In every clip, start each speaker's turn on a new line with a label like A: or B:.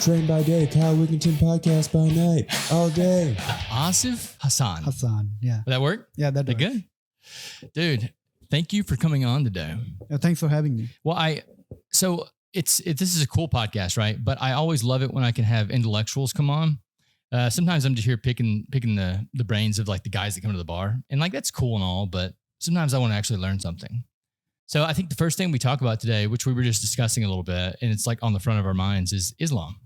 A: Trained by day, Kyle Wigginton podcast by night, all day.
B: Asif, Hassan.
C: Hassan, yeah.
B: Did that work?
C: Yeah, that
B: That
C: works.
B: good? Dude, thank you for coming on today.
C: Thanks for having me.
B: Well, this is a cool podcast, right? But I always love it when I can have intellectuals come on. Sometimes I'm just here picking the brains of like the guys that come to the bar, and like that's cool and all, but sometimes I want to actually learn something. So I think the first thing we talk about today, which we were just discussing a little bit, and it's like on the front of our minds, is Islam.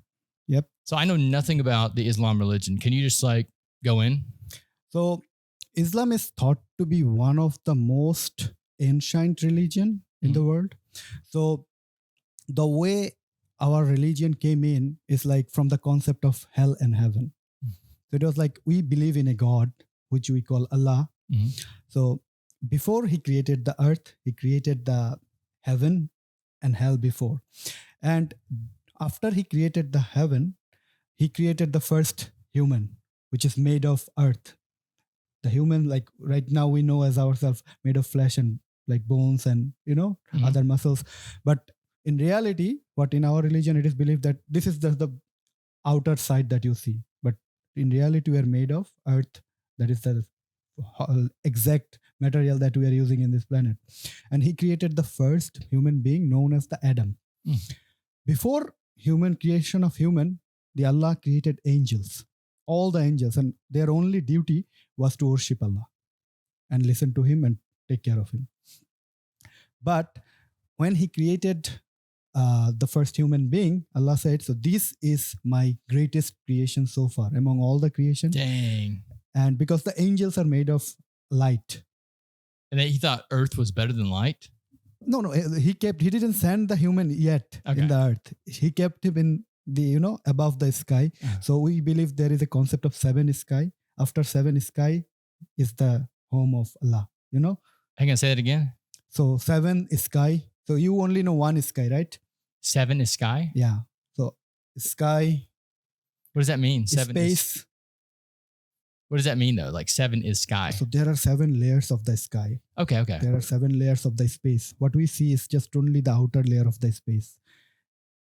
C: Yep.
B: So I know nothing about the Islam religion. Can you just like go in?
C: So Islam is thought to be one of the most ancient religion in the world. So the way our religion came in is like from the concept of hell and heaven. So it was like we believe in a God, which we call Allah.
B: Mm-hmm.
C: So before he created the earth, he created the heaven and hell before. And after he created the heaven, he created the first human, which is made of earth. The human, like right now we know as ourselves, made of flesh and like bones and, other muscles. But in reality, what in our religion, it is believed that this is the outer side that you see. But in reality, we are made of earth. That is the exact material that we are using in this planet. And he created the first human being known as the Adam. Before creation of human, the Allah created angels, all the angels, and their only duty was to worship Allah and listen to him and take care of him. But when he created the first human being, Allah said, so this is my greatest creation so far among all the creation.
B: Dang.
C: And because the angels are made of light.
B: And then he thought earth was better than light?
C: No, he didn't send the human yet in the earth. He kept him in the, above the sky. So we believe there is a concept of seven sky. After seven sky is the home of Allah,
B: Hang on, say that again.
C: So seven sky. So you only know one sky, right?
B: Seven is sky?
C: Yeah. So sky.
B: What does that mean? Seven
C: space.
B: What does that mean though? Like seven is sky.
C: So there are 7 layers of the sky.
B: Okay.
C: There are 7 layers of the space. What we see is just only the outer layer of the space.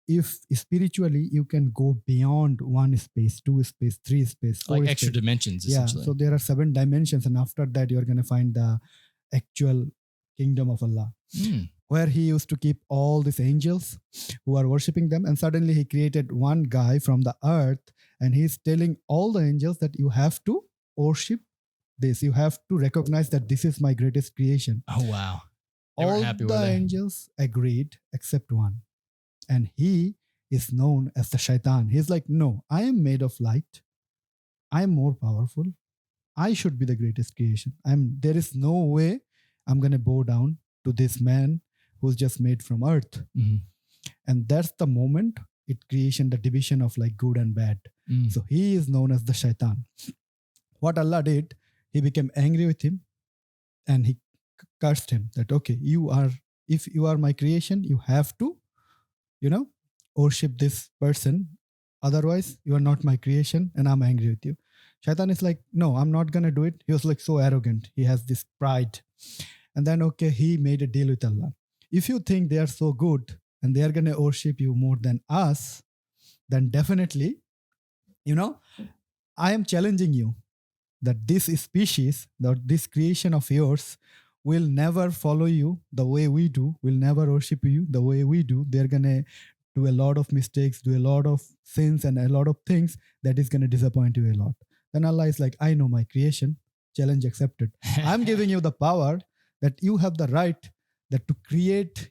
C: If spiritually you can go beyond 1 space, 2 space, 3 space, 4
B: like extra
C: space.
B: dimensions, essentially.
C: So there are 7 dimensions, and after that you're going to find the actual kingdom of Allah, where he used to keep all these angels who are worshipping them. And suddenly he created one guy from the earth, and he's telling all the angels that you have to worship this. You have to recognize that this is my greatest creation.
B: Oh, wow. They
C: all
B: were happy,
C: the
B: were they?
C: angels agreed except one. And he is known as the shaitan. He's like, no, I am made of light. I am more powerful. I should be the greatest creation. There is no way I'm going to bow down to this man who's just made from earth.
B: Mm-hmm.
C: And that's the moment it creation, the division of like good and bad. So he is known as the shaitan. What Allah did, he became angry with him and he cursed him that, okay, if you are my creation, you have to, worship this person. Otherwise, you are not my creation and I'm angry with you. Shaitan is like, no, I'm not going to do it. He was like so arrogant. He has this pride. And then, he made a deal with Allah. If you think they are so good and they are going to worship you more than us, then definitely, I am challenging you that this species, that this creation of yours will never follow you the way we do, will never worship you the way we do. They're going to do a lot of mistakes, do a lot of sins and a lot of things that is going to disappoint you a lot. Then Allah is like, I know my creation, challenge accepted. I'm giving you the power that you have the right that to create,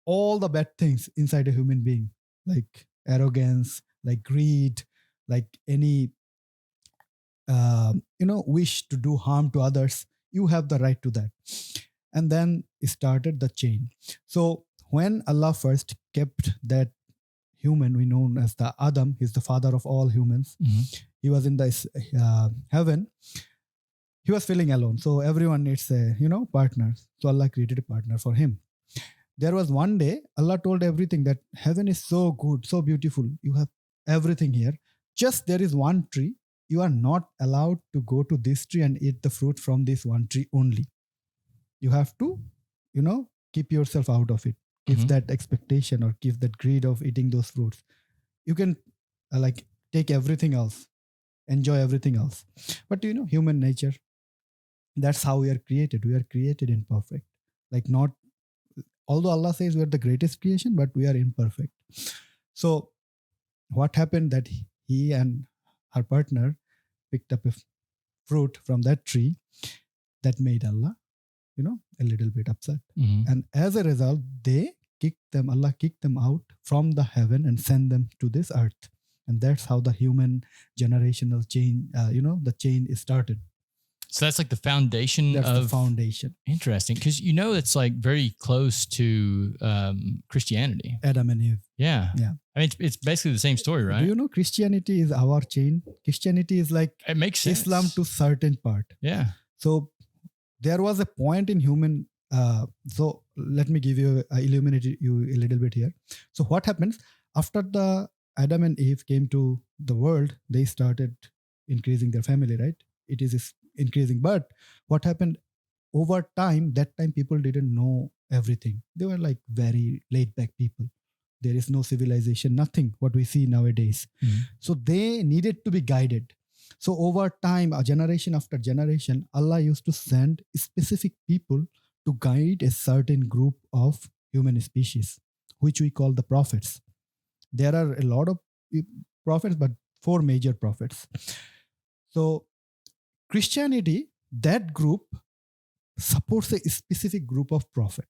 C: all the bad things inside a human being, like arrogance, like greed, like any, wish to do harm to others. You have the right to that. And then started the chain. So when Allah first kept that human, we know as the Adam, he's the father of all humans. He was in the heaven. He was feeling alone. So everyone needs a, partner. So Allah created a partner for him. There was one day, Allah told everything that heaven is so good, so beautiful. You have everything here. Just there is one tree. You are not allowed to go to this tree and eat the fruit from this one tree only. You have to, keep yourself out of it. Give that expectation or give that greed of eating those fruits. You can like take everything else, enjoy everything else. But human nature, that's how we are created. We are created imperfect. Like not, although Allah says we are the greatest creation, but we are imperfect. So what happened that he and her partner picked up a fruit from that tree that made Allah, a little bit upset.
B: Mhm.
C: And as a result, Allah kicked them out from the heaven and sent them to this earth. And that's how the human generational chain, the chain is started.
B: So that's like the foundation
C: That's
B: of
C: the foundation.
B: Interesting, because it's like very close to Christianity.
C: Adam and Eve.
B: Yeah.
C: Yeah.
B: I mean, it's basically the same story, right?
C: Do you know Christianity is our chain? Christianity is like
B: It makes sense.
C: Islam to certain part.
B: Yeah.
C: So there was a point in human. So let me illuminate you a little bit here. So what happens after the Adam and Eve came to the world? They started increasing their family, right? It is increasing. But what happened over time, that time people didn't know everything. They were like very laid back people. There is no civilization, nothing what we see nowadays.
B: Mhm.
C: So they needed to be guided. So over time, a generation after generation, Allah used to send specific people to guide a certain group of human species, which we call the prophets. There are a lot of prophets, but 4 major prophets. So Christianity, that group supports a specific group of prophet.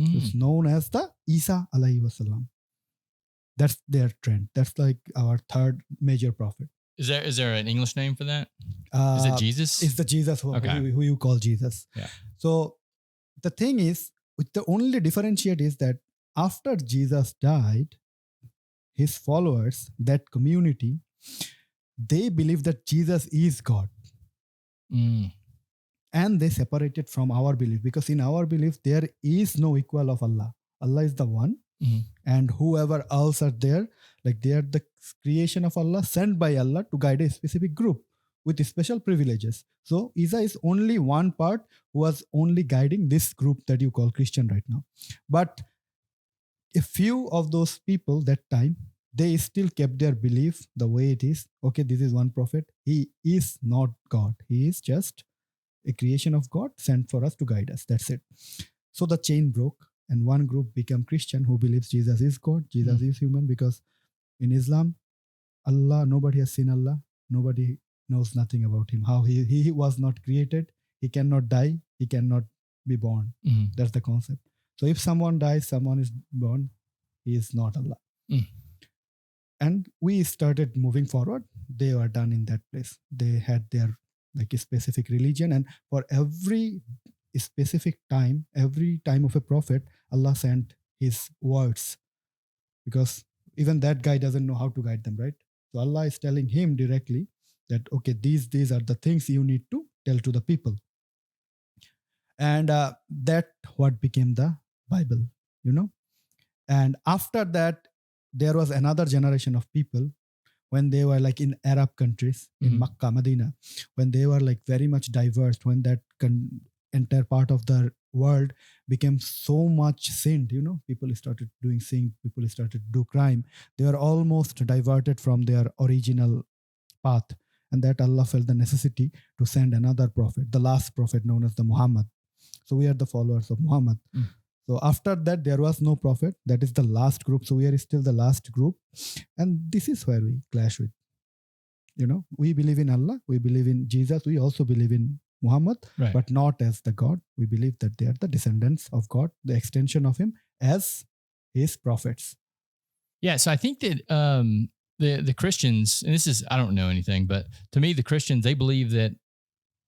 B: Mm.
C: It's known as the Isa alayhi wasalam. That's their trend. That's like our 3rd major prophet.
B: Is there an English name for that?
C: Uh,
B: Is it Jesus?
C: It's the Jesus
B: Okay.
C: who you call Jesus.
B: Yeah.
C: So the thing is, the only differentiate is that after Jesus died, his followers, that community, they believe that Jesus is God.
B: Mm.
C: And they separated from our belief, because in our belief, there is no equal of Allah. Allah is the one.
B: Mhm.
C: And whoever else are there, like they are the creation of Allah, sent by Allah to guide a specific group with special privileges. So Isa is only one part who was only guiding this group that you call Christian right now. But a few of those people that time, they still kept their belief the way it is. Okay, this is one prophet. He is not God. He is just a creation of God sent for us to guide us. That's it. So the chain broke and one group became Christian who believes Jesus is God, Jesus is human, because in Islam, Allah, nobody has seen Allah. Nobody knows nothing about him. How he was not created. He cannot die. He cannot be born.
B: Mhm.
C: That's the concept. So if someone dies, someone is born, he is not Allah.
B: Mm.
C: And we started moving forward. They were done in that place. They had their like a specific religion, and for every specific time, every time of a prophet, Allah sent his words, because even that guy doesn't know how to guide them, right? So Allah is telling him directly that, okay, these are the things you need to tell to the people. And that what became the Bible, And after that, there was another generation of people when they were like in Arab countries, in Makkah, Medina, when they were like very much diverse, when that entire part of the world became so much sinned, people started doing sin, people started to do crime. They were almost diverted from their original path. And that Allah felt the necessity to send another prophet, the last prophet known as the Muhammad. So we are the followers of Muhammad. So after that, there was no prophet. That is the last group. So we are still the last group. And this is where we clash with. We believe in Allah. We believe in Jesus. We also believe in Muhammad,
B: Right.
C: but not as the God. We believe that they are the descendants of God, the extension of him as his prophets.
B: Yeah. So I think that the Christians, and this is, I don't know anything, but to me, the Christians, they believe that,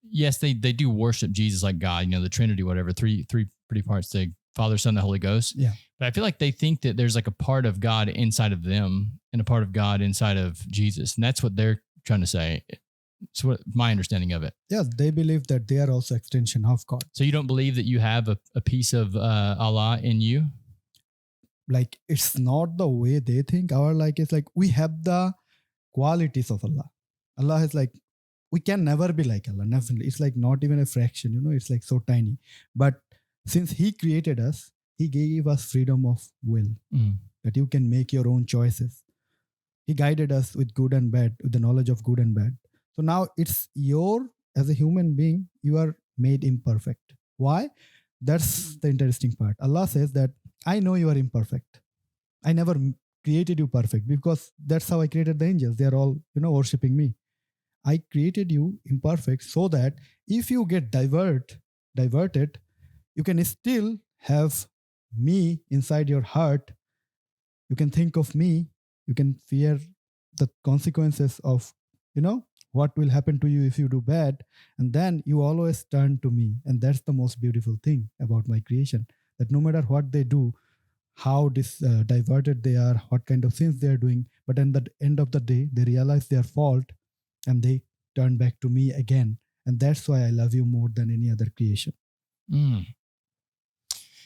B: yes, they do worship Jesus like God, the Trinity, whatever, three pretty parts, the Father, Son, the Holy Ghost.
C: Yeah.
B: But I feel like they think that there's like a part of God inside of them and a part of God inside of Jesus. And that's what they're trying to say. It's what my understanding of it.
C: Yeah, they believe that they are also extension of God.
B: So you don't believe that you have a piece of Allah in you?
C: Like, it's not the way they think. Our is like, we have the qualities of Allah. Allah is like, we can never be like Allah, definitely. It's like not even a fraction, it's like so tiny. But since he created us, he gave us freedom of will, that you can make your own choices. He guided us with good and bad, with the knowledge of good and bad. So now it's as a human being, you are made imperfect. Why? That's the interesting part. Allah says that I know you are imperfect. I never created you perfect because that's how I created the angels. They are all, worshipping me. I created you imperfect so that if you get diverted, you can still have me inside your heart. You can think of me. You can fear the consequences of, what will happen to you if you do bad. And then you always turn to me. And that's the most beautiful thing about my creation, that no matter what they do, how diverted they are, what kind of sins they are doing, but at the end of the day, they realize their fault and they turn back to me again. And that's why I love you more than any other creation.
B: Mm.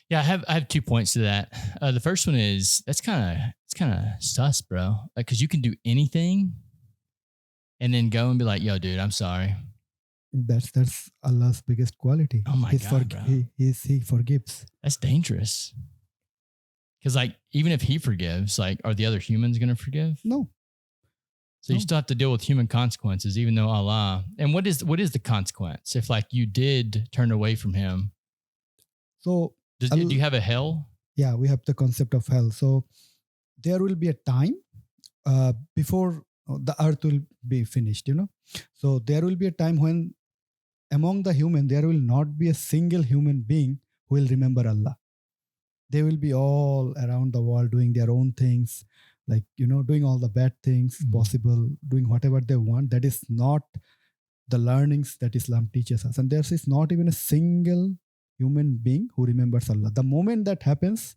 B: Yeah, I have 2 points to that. The first one is it's kind of sus, bro. Like, because you can do anything and then go and be like, yo, dude, I'm sorry.
C: That's Allah's biggest quality.
B: Oh my God, bro.
C: He forgives.
B: That's dangerous. Because like, even if he forgives, like, are the other humans going to forgive?
C: No.
B: So you still have to deal with human consequences, even though Allah. And what is the consequence if like you did turn away from him?
C: So
B: do you have a hell?
C: Yeah, we have the concept of hell. So there will be a time before the earth will be finished, So there will be a time when among the human, there will not be a single human being who will remember Allah. They will be all around the world doing their own things, like, doing all the bad things possible, doing whatever they want. That is not the learnings that Islam teaches us. And there is not even a single human being who remembers Allah. The moment that happens,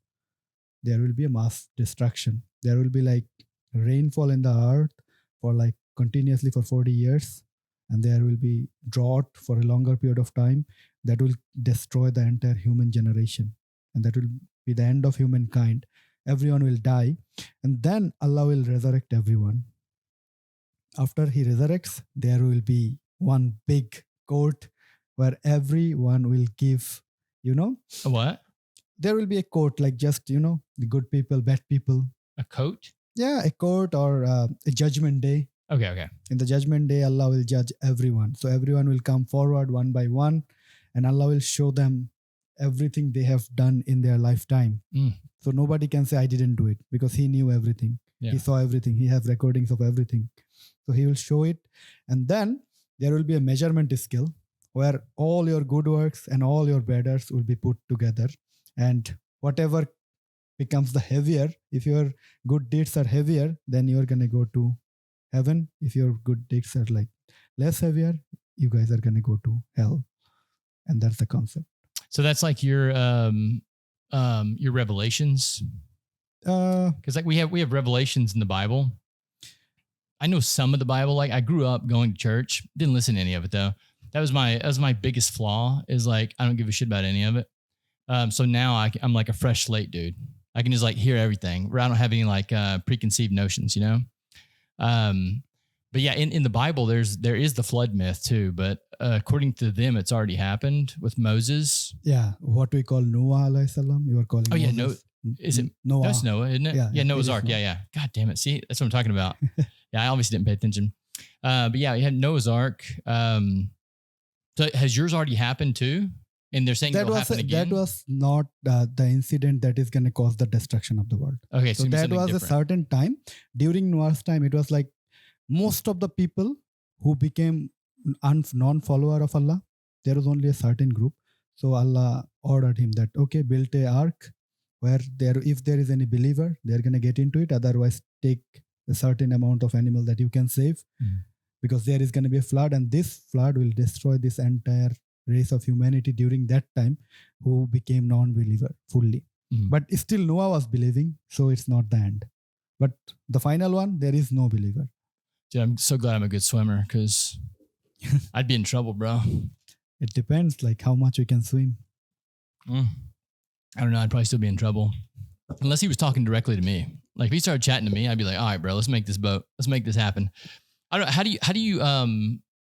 C: there will be a mass destruction. There will be like rainfall in the earth for like continuously for 40 years. And there will be drought for a longer period of time that will destroy the entire human generation. And that will be the end of humankind. Everyone will die. And then Allah will resurrect everyone. After he resurrects, there will be one big court where everyone will give,
B: A what?
C: There will be a court, like just, the good people, bad people.
B: A coat?
C: Yeah, a court or a judgment day.
B: Okay.
C: In the judgment day, Allah will judge everyone. So everyone will come forward one by one and Allah will show them everything they have done in their lifetime. So nobody can say, I didn't do it, because he knew everything. Yeah. He saw everything. He has recordings of everything. So he will show it. And then there will be a measurement scale where all your good works and all your bad works will be put together. And whatever becomes the heavier, if your good deeds are heavier, then you're going to go to heaven. If your good deeds are like less heavier, you guys are going to go to hell. And that's the concept.
B: So that's like your revelations. Because like we have revelations in the Bible. I know some of the Bible. Like I grew up going to church, didn't listen to any of it though. That was my biggest flaw. Is like I don't give a shit about any of it. So now I'm like a fresh slate, dude. I can just like hear everything. Where I don't have any like preconceived notions, But yeah, in the Bible, there is the flood myth too. But according to them, it's already happened with Moses.
C: Yeah, what we call Noah alayhi salam. You are calling.
B: Oh
C: Moses.
B: yeah, no, is it
C: Noah?
B: That's Noah, isn't it? Yeah, Noah's Ark.
C: Noah.
B: Yeah. God damn it! See, that's what I'm talking about. Yeah, I obviously didn't pay attention. But yeah, you had Noah's Ark. So has yours already happened too? And they're saying it'll happen again?
C: That was not the incident that is going to cause the destruction of the world.
B: Okay,
C: so that was different. A certain time. During Noah's time, it was like most of the people who became non-follower of Allah, there was only a certain group. So Allah ordered him that, okay, build a ark where if there is any believer, they're going to get into it. Otherwise, take a certain amount of animal that you can save because there is going to be a flood, and this flood will destroy this entire race of humanity during that time who became non-believer fully. But still Noah was believing, so it's not the end. But the final one, there is no believer.
B: Dude, I'm so glad I'm a good swimmer because I'd be in trouble, bro.
C: It depends like how much you can swim.
B: I don't know. I'd probably still be in trouble unless he was talking directly to me. Like if he started chatting to me, I'd be like, all right, bro, let's make this boat. Let's make this happen. I don't know.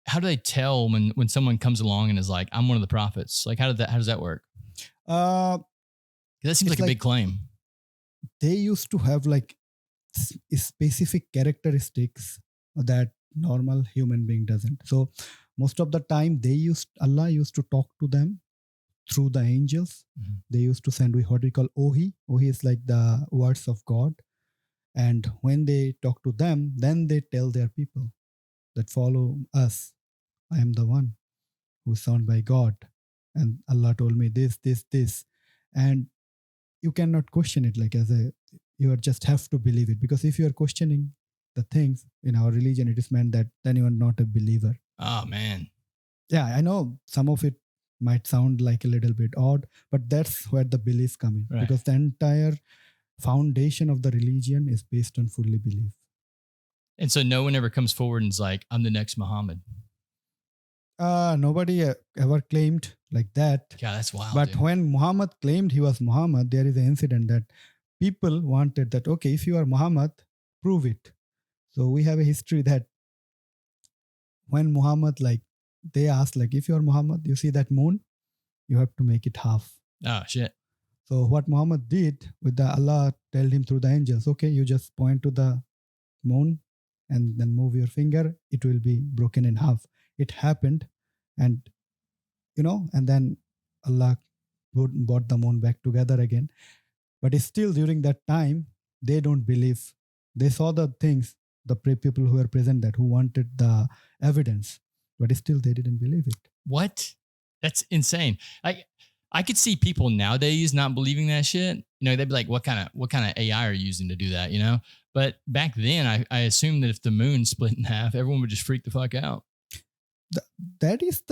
B: How do they tell when someone comes along and is like, I'm one of the prophets? Like, how does that work? That seems like a big claim.
C: They used to have like specific characteristics that normal human being doesn't. So most of the time Allah used to talk to them through the angels.
B: Mhm.
C: They used to send what we call Ohi. Ohi is like the words of God. And when they talk to them, then they tell their people that follow us. I am the one who's sent by God. And Allah told me this. And you cannot question it you just have to believe it. Because if you are questioning the things in our religion, it is meant that then you are not a believer.
B: Oh man.
C: Yeah, I know some of it might sound like a little bit odd, but that's where the belief come in.
B: Right.
C: Because the entire foundation of the religion is based on fully belief.
B: And so no one ever comes forward and is like, I'm the next Muhammad.
C: Nobody ever claimed like that.
B: Yeah, that's wild.
C: But
B: dude.
C: when Muhammad claimed he was Muhammad, there is an incident that people wanted that, okay, if you are Muhammad, prove it. So we have a history that when Muhammad, they asked, if you are Muhammad, you see that moon, you have to make it half.
B: Oh shit.
C: So what Muhammad did with Allah told him through the angels, okay, you just point to the moon and then move your finger, it will be broken in half. It happened, and and then Allah brought the moon back together again. But still during that time, they don't believe. They saw the things, the people who were present that who wanted the evidence, but still they didn't believe it.
B: What? That's insane. I could see people nowadays not believing that shit. They'd be like, what kind of AI are you using to do that? But back then I assumed that if the moon split in half, everyone would just freak the fuck out.
C: That is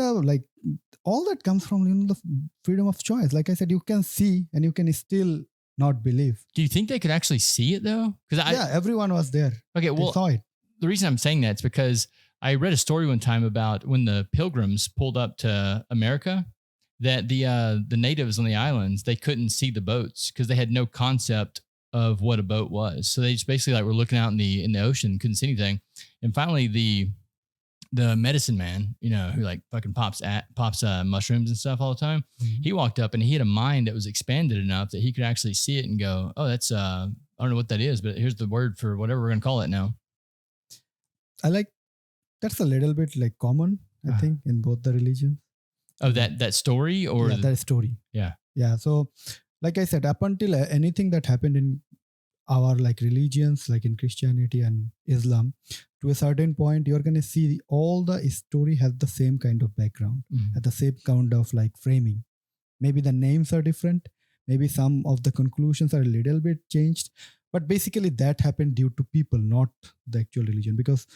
C: all that comes from the freedom of choice. Like I said, you can see and you can still not believe.
B: Do you think they could actually see it though? Because
C: everyone was there.
B: Okay, well,
C: they saw it.
B: The reason I'm saying that is because I read a story one time about when the Pilgrims pulled up to America, that the natives on the islands, they couldn't see the boats because they had no concept of what a boat was. So they just basically were looking out in the ocean, couldn't see anything. And finally the medicine man, who fucking pops mushrooms and stuff all the time. Mm-hmm. He walked up and he had a mind that was expanded enough that he could actually see it and go, oh, that's I don't know what that is, but here's the word for whatever we're going to call it now.
C: That's a little bit common, I think, in both the religions.
B: Oh, that story or
C: that story.
B: Yeah.
C: Yeah. So like I said, up until anything that happened in our religions, like in Christianity and Islam, to a certain point, you're going to see all the story has the same kind of background, at the same kind of framing. Maybe the names are different. Maybe some of the conclusions are a little bit changed. But basically that happened due to people, not the actual religion. Because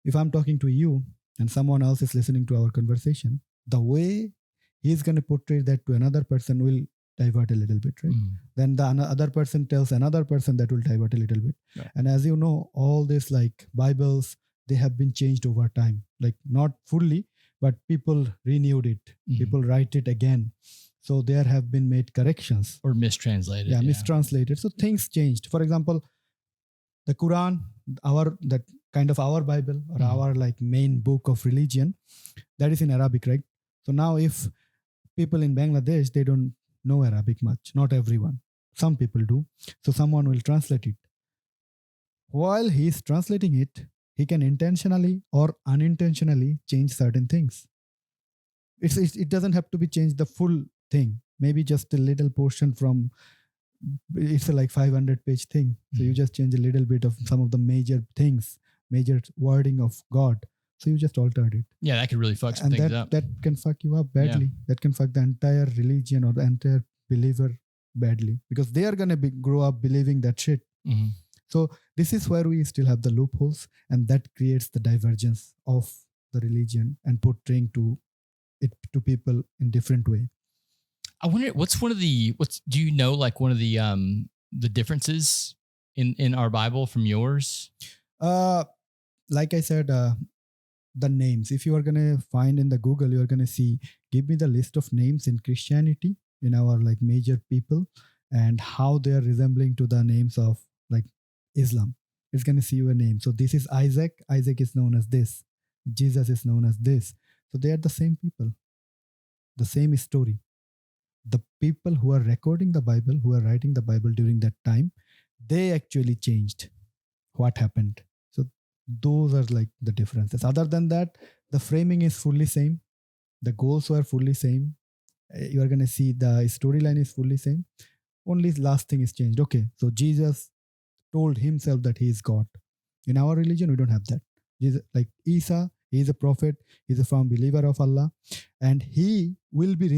C: if I'm talking to you and someone else is listening to our conversation, the way he's going to portray that to another person will divert a little bit, right? Then the other person tells another person that will divert a little bit.
B: Right.
C: And as you know, all this Bibles, they have been changed over time, not fully, but people renewed it. People write it again. So there have been made corrections.
B: Or mistranslated.
C: Yeah, mistranslated. So things changed. For example, the Quran, our Bible or our main book of religion, that is in Arabic, right? So now if people in Bangladesh, they don't know Arabic much, not everyone. Some people do. So someone will translate it. While he is translating it, he can intentionally or unintentionally change certain things. It doesn't have to be changed the full thing. Maybe just a little portion from, it's a 500-page thing. So you just change a little bit of some of the major things, major wording of God. So you just altered it.
B: Yeah, that could really fuck some things up.
C: That can fuck you up badly. Yeah. That can fuck the entire religion or the entire believer badly. Because they are going to grow up believing that shit.
B: Mm-hmm.
C: So this is where we still have the loopholes, and that creates the divergence of the religion and portraying to people in different way.
B: I wonder do you know one of the differences in our Bible from yours?
C: Like I said, the names. If you are going to find in the Google, you are going to see, give me the list of names in Christianity, in our major people, and how they are resembling to the names of Islam. It's going to see you a name. So this is Isaac. Isaac is known as this. Jesus is known as this. So they are the same people, the same story. The people who are recording the Bible, who are writing the Bible during that time, they actually changed. what happened. So those are like the differences. Other than that, the framing is fully same. The goals were fully same. You are going to see the storyline is fully same. Only last thing is changed. Okay, so Jesus told himself that he is God. In our religion, we don't have that. Jesus, like Isa, he is a prophet. He's a firm believer of Allah, and he will be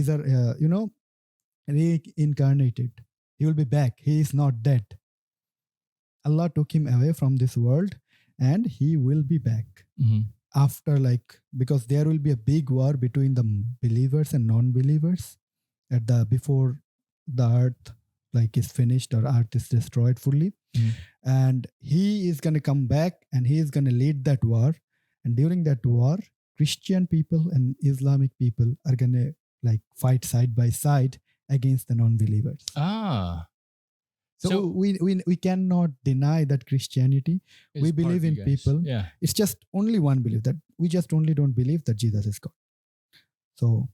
C: reincarnated. He will be back. He is not dead. Allah took him away from this world, and he will be back.
B: Mm-hmm.
C: After, like, because there will be a big war between the believers and non-believers before the earth like is finished or earth is destroyed fully.
B: Mm-hmm.
C: And he is going to come back and he is going to lead that war. And during that war, Christian people and Islamic people are going to like fight side by side against the non-believers. So we cannot deny that Christianity, we believe in people.
B: Yeah.
C: It's just only one belief, that we just only don't believe that Jesus is God. So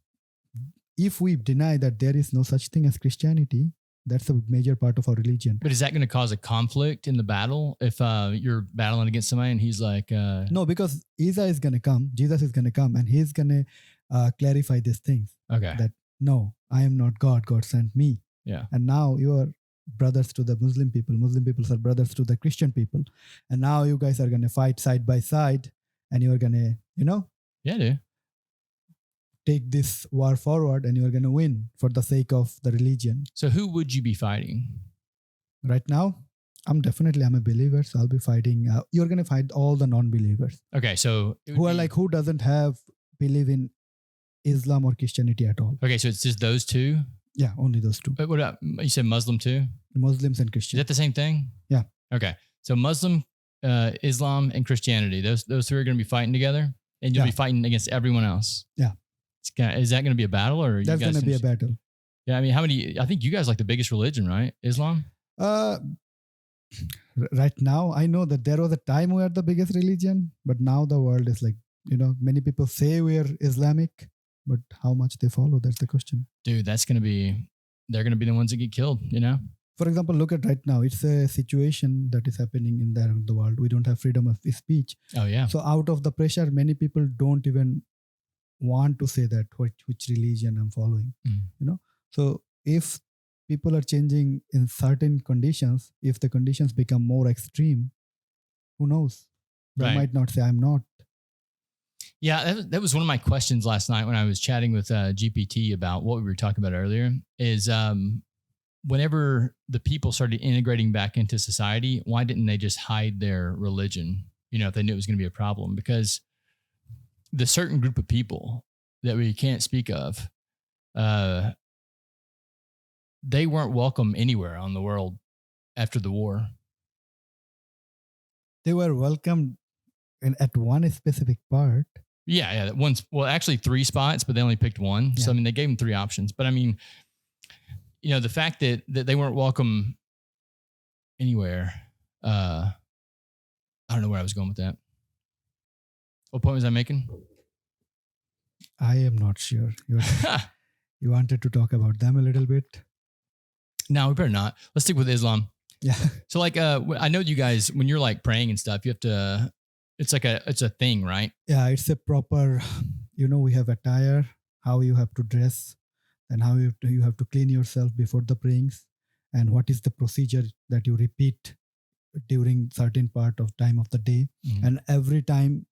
C: if we deny that there is no such thing as Christianity, that's a major part of our religion.
B: But is that going to cause a conflict in the battle if you're battling against somebody and he's like...
C: No, because Isa is going to come, Jesus is going to come, and he's going to clarify these things.
B: Okay.
C: That, no, I am not God. God sent me.
B: Yeah.
C: And now you are brothers to the Muslim people are brothers to the Christian people, and now you guys are going to fight side by side, and you are going to
B: yeah, dude,
C: take this war forward, and you are going to win for the sake of the religion.
B: So who would you be fighting
C: right now? I'm a believer, so I'll be fighting you're going to fight all the non-believers.
B: Okay, so
C: who doesn't believe in Islam or Christianity at all.
B: Okay, so it's just those two.
C: Yeah, only those two.
B: But what about, you said Muslim too?
C: Muslims and
B: Is
C: Christians.
B: that the same thing?
C: Yeah.
B: Okay. So Muslim, Islam, and Christianity, those three are going to be fighting together, and you'll be fighting against everyone else.
C: Yeah.
B: Is that going to be a battle, or
C: that's going to be a battle?
B: Yeah, I mean, I think you guys like the biggest religion, right? Islam?
C: Right now, I know that there was a time we are the biggest religion, but now the world is like, many people say we are Islamic, but how much they follow, that's the question.
B: Dude, they're going to be the ones that get killed,
C: For example, look at right now, it's a situation that is happening in the world. We don't have freedom of speech.
B: Oh, yeah.
C: So out of the pressure, many people don't even want to say that which religion I'm following. So if people are changing in certain conditions, if the conditions become more extreme, who knows? They might not say I'm not.
B: Yeah, that was one of my questions last night when I was chatting with GPT about what we were talking about earlier, is whenever the people started integrating back into society, why didn't they just hide their religion, if they knew it was going to be a problem? Because the certain group of people that we can't speak of, they weren't welcome anywhere on the world after the war.
C: They were welcomed at one specific part.
B: Yeah. Actually 3 spots, but they only picked one. Yeah. So, I mean, they gave them 3 options. But I mean, the fact that they weren't welcome anywhere, I don't know where I was going with that. What point was I making?
C: I am not sure. You wanted to talk about them a little bit?
B: No, we better not. Let's stick with Islam.
C: Yeah.
B: So like, I know you guys, when you're like praying and stuff, you have to, it's a thing, right?
C: Yeah, it's a proper, we have attire, how you have to dress, and how you have to clean yourself before the prayings, and what is the procedure that you repeat during certain part of time of the day. Mm-hmm. And every time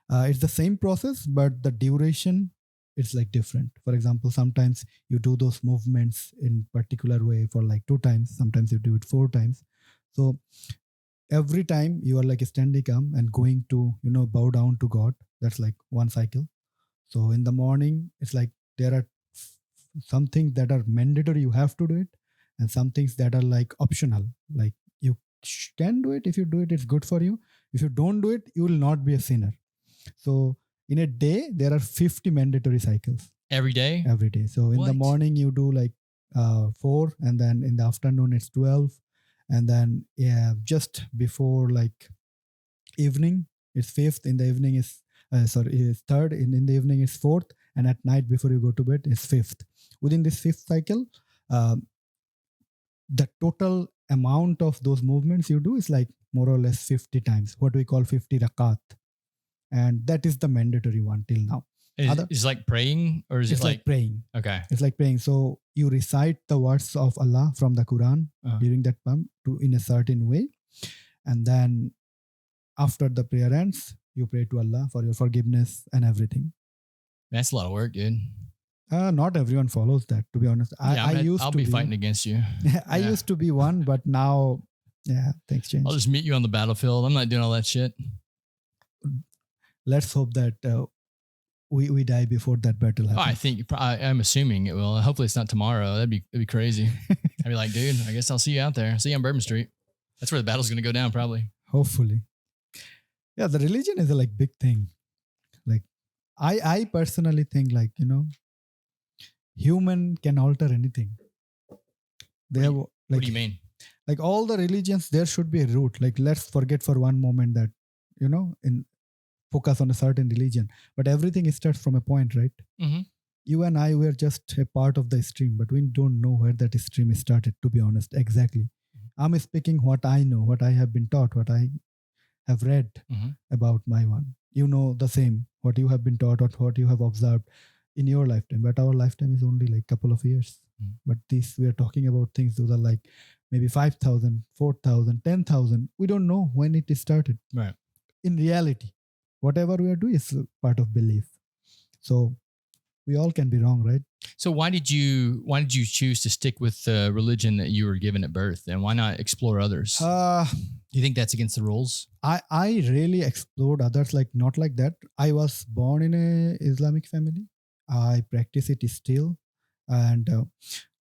C: it's the same process, but the duration, it's like different. For example, sometimes you do those movements in particular way for like 2 times. Sometimes you do it 4 times. So every time you are like standing up and going to, bow down to God. That's like one cycle. So in the morning, it's like there are some things that are mandatory. You have to do it. And some things that are like optional. Like you can do it. If you do it, it's good for you. If you don't do it, you will not be a sinner. So in a day, there are 50 mandatory cycles.
B: Every day?
C: Every day. So in the morning, you do like 4, and then in the afternoon, it's 12. And then just before like evening, it's 5th. In the evening is, it's 3rd. In the evening is 4th. And at night, before you go to bed, is 5th. Within this 5th cycle, the total amount of those movements you do is like more or less 50 times, what we call 50 rakat. And that is the mandatory one till now.
B: Is it like praying, or is
C: It's
B: it
C: like praying.
B: Okay.
C: It's like praying. So you recite the words of Allah from the Quran during that time in a certain way. And then after the prayer ends, you pray to Allah for your forgiveness and everything.
B: That's a lot of work, dude.
C: Not everyone follows that, to be honest.
B: I'll be fighting against you.
C: I used to be one, but now, things change.
B: I'll just meet you on the battlefield. I'm not doing all that shit.
C: Let's hope that we die before that battle happens.
B: I'm assuming it will. Hopefully it's not tomorrow. That'd be crazy. I'd be like, dude, I guess I'll see you out there. See you on Bourbon Street. That's where the battle's going to go down, probably.
C: Hopefully. Yeah, the religion is a big thing. Like, I personally think human can alter anything.
B: What do you mean?
C: Like all the religions, there should be a root. Like, let's forget for one moment that, focus on a certain religion. But everything starts from a point, right?
B: Mm-hmm.
C: You and I were just a part of the stream, but we don't know where that stream started, to be honest. Exactly. I'm speaking what I know, what I have been taught, what I have read about my one. You know the same, what you have been taught or what you have observed in your lifetime. But our lifetime is only like a couple of years. But we are talking about things, those are like maybe 5,000, 4,000, 10,000. We don't know when it started.
B: Right.
C: In reality, whatever we are doing is part of belief. So we all can be wrong, right?
B: So why did you choose to stick with the religion that you were given at birth, and why not explore others? Do you think that's against the rules?
C: I really explored others, not like that. I was born in a Islamic family. I practice it still, and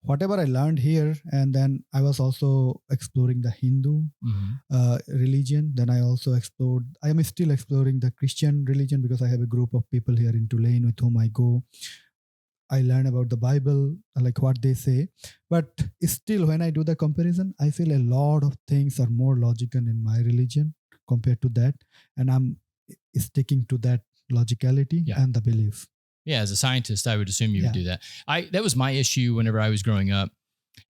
C: whatever I learned here, and then I was also exploring the Hindu religion. Then I am still exploring the Christian religion because I have a group of people here in Tulane with whom I go. I learn about the Bible, like what they say. But still, when I do the comparison, I feel a lot of things are more logical in my religion compared to that. And I'm sticking to that logicality and the belief.
B: Yeah, as a scientist, I would assume you would do that. That was my issue whenever I was growing up,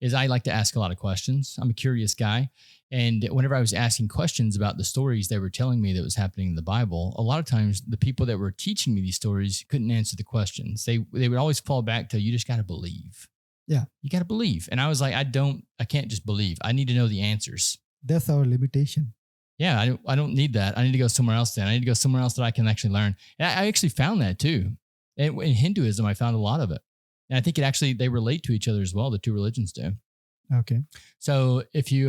B: is I like to ask a lot of questions. I'm a curious guy. And whenever I was asking questions about the stories they were telling me that was happening in the Bible, a lot of times the people that were teaching me these stories couldn't answer the questions. They would always fall back to, you just got to believe.
C: Yeah.
B: You got to believe. And I was like, I can't just believe. I need to know the answers.
C: That's our limitation.
B: Yeah, I don't need that. I need to go somewhere else then. I need to go somewhere else that I can actually learn. And I actually found that too. And in Hinduism, I found a lot of it. And I think they relate to each other as well. The two religions do.
C: Okay.
B: So if you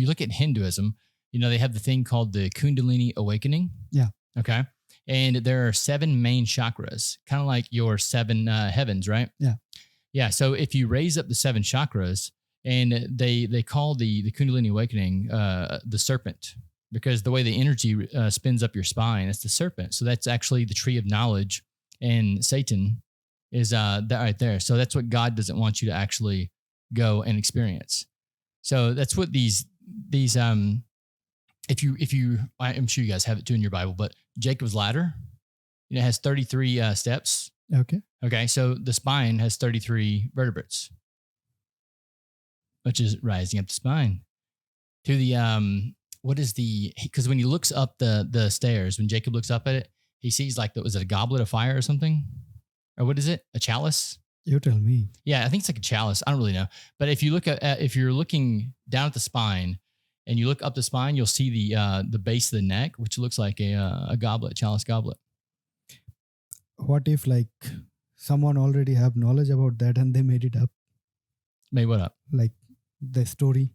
B: look at Hinduism, they have the thing called the Kundalini awakening.
C: Yeah.
B: Okay. And there are 7 main chakras, kind of like your 7 heavens, right?
C: Yeah.
B: Yeah. So if you raise up the 7 chakras, and they call the Kundalini awakening the serpent, because the way the energy spins up your spine, it's the serpent. So that's actually the tree of knowledge, and Satan is that right there. So that's what God doesn't want you to actually go and experience. So that's what these if you I'm sure you guys have it too in your Bible, but Jacob's ladder, it has 33 steps. Okay. So the spine has 33 vertebrates, which is rising up the spine to the because when he looks up the stairs, when Jacob looks up at it, he sees was it a goblet of fire or something? Or what is it? A chalice?
C: You tell me.
B: Yeah, I think it's like a chalice. I don't really know. But if you look if you're looking down at the spine and you look up the spine, you'll see the base of the neck, which looks like a goblet, chalice goblet.
C: What if someone already have knowledge about that and they made it up?
B: Made what up?
C: Like the story.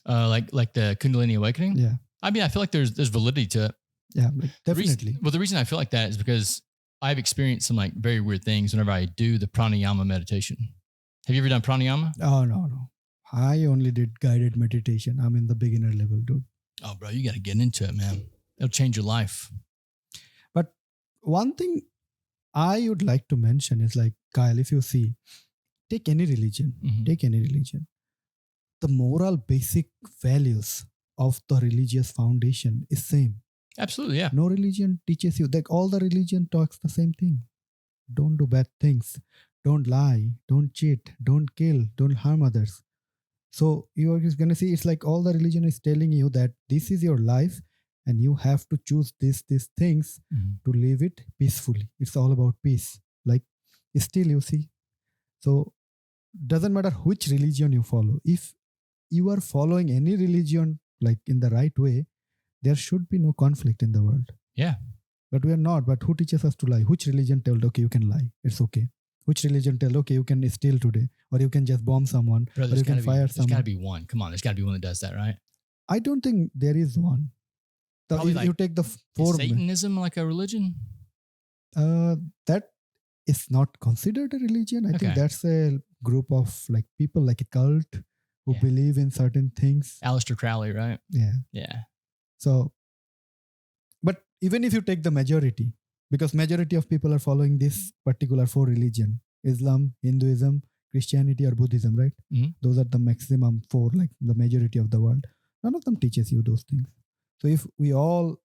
B: Like the Kundalini awakening?
C: Yeah.
B: I mean, I feel like there's validity to it.
C: Yeah, definitely.
B: The reason I feel like that is because I've experienced some very weird things whenever I do the pranayama meditation. Have you ever done pranayama?
C: Oh, no. I only did guided meditation. I'm in the beginner level, dude.
B: Oh, bro, you got to get into it, man. It'll change your life.
C: But one thing I would like to mention is Kyle, if you see, take any religion, the moral basic values of the religious foundation is same.
B: Absolutely, yeah.
C: No religion teaches you. All the religion talks the same thing. Don't do bad things. Don't lie. Don't cheat. Don't kill. Don't harm others. So you are just going to see it's like all the religion is telling you that this is your life and you have to choose these things to live it peacefully. It's all about peace. Like still you see. So doesn't matter which religion you follow. If you are following any religion like in the right way, there should be no conflict in the world.
B: Yeah.
C: But we are not. But who teaches us to lie? Which religion tells, okay, you can lie. It's okay. Which religion tells, okay, you can steal today, or you can just bomb someone,
B: Bro,
C: or you can fire
B: There's got to
C: someone.
B: be one. Come on, there's got to be one that does that, right?
C: I don't think there is one. So
B: Probably
C: if
B: like-
C: you take the
B: Is
C: four,
B: Satanism like a religion?
C: that is not considered a religion. I
B: Okay.
C: think that's a group of like people, like a cult, who
B: Yeah.
C: believe in certain things.
B: Aleister Crowley, right?
C: Yeah.
B: Yeah.
C: So, but even if you take the majority, because majority of people are following this particular four religion, Islam, Hinduism, Christianity, or Buddhism, right?
B: Mhm.
C: Those are the maximum four, like the majority of the world. None of them teaches you those things. So if we all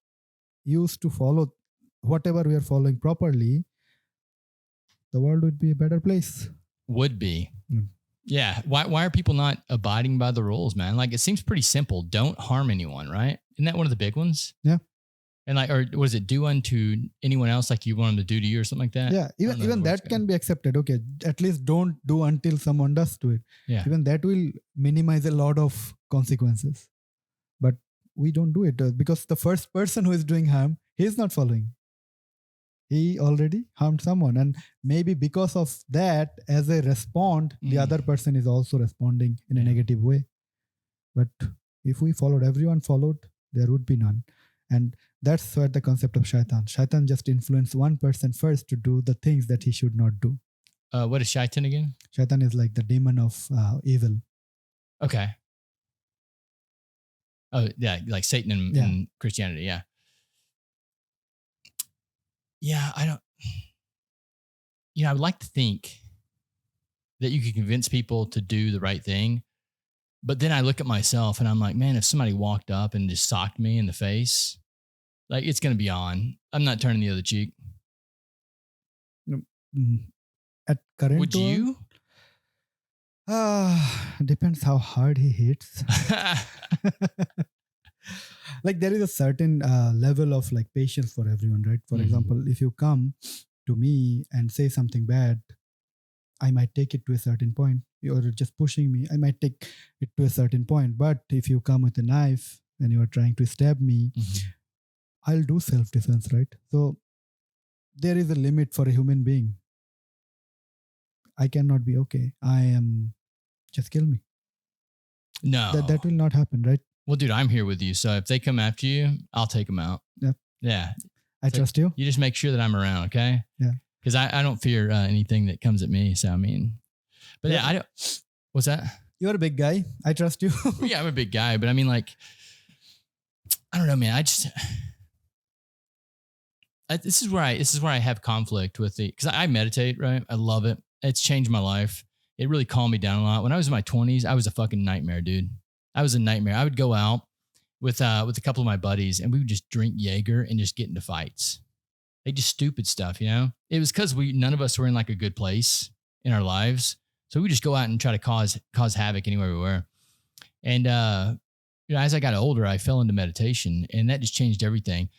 C: used to follow whatever we are following properly, the world would be a better place.
B: Would be.
C: Mm.
B: Yeah. Why are people not abiding by the rules, man? Like it seems pretty simple. Don't harm anyone, right? Isn't that one of the big ones?
C: Yeah.
B: And like, or was it do unto anyone else like you want them to do to you or something like that?
C: Yeah,
B: I don't know
C: even
B: the words
C: that can be accepted. Okay, at least don't do until someone does to it.
B: Yeah.
C: Even that will minimize a lot of consequences. But we don't do it because the first person who is doing harm, he is not following. He already harmed someone, and maybe because of that, as a response, the other person is also responding in a
B: Yeah.
C: negative way. But if we followed, everyone followed, there would be none. And that's where the concept of shaitan. Shaitan just influenced one person first to do the things that he should not do.
B: What is shaitan again?
C: Shaitan is like the demon of evil.
B: Okay. Oh yeah, like Satan in Christianity. Yeah. Yeah, I don't. I would like to think that you could convince people to do the right thing, but then I look at myself and I'm like, man, if somebody walked up and just socked me in the face, like it's gonna be on. I'm not turning the other cheek.
C: At current
B: Would
C: world,
B: you?
C: Depends how hard he hits. Like there is a certain level of like patience for everyone, right? For
B: Mhm.
C: example, if you come to me and say something bad, I might take it to a certain point. You're just pushing me, I might take it to a certain point. But if you come with a knife and you are trying to stab me,
B: Mhm.
C: I'll do self-defense, right? So there is a limit for a human being. I cannot be okay. Just kill me.
B: No.
C: That will not happen, right?
B: Well, dude, I'm here with you. So if they come after you, I'll take them out.
C: Yep.
B: Yeah.
C: I
B: So-
C: trust you.
B: You just make sure that I'm around, okay?
C: Yeah.
B: Because I don't fear anything that comes at me. So I mean, but yeah,
C: Yeah.
B: I don't. What's that?
C: You're a big guy. I trust you.
B: Yeah, I'm a big guy, but I mean, like, I don't know, man. This is where I have conflict with because I meditate, right? I love it. It's changed my life. It really calmed me down a lot. When I was in my 20s, I was a fucking nightmare, dude. I was a nightmare. I would go out with a couple of my buddies and we would just drink Jaeger and just get into fights. Like just stupid stuff, you know? It was because none of us were in like a good place in our lives. So we would just go out and try to cause havoc anywhere we were. And as I got older, I fell into meditation and that just changed everything.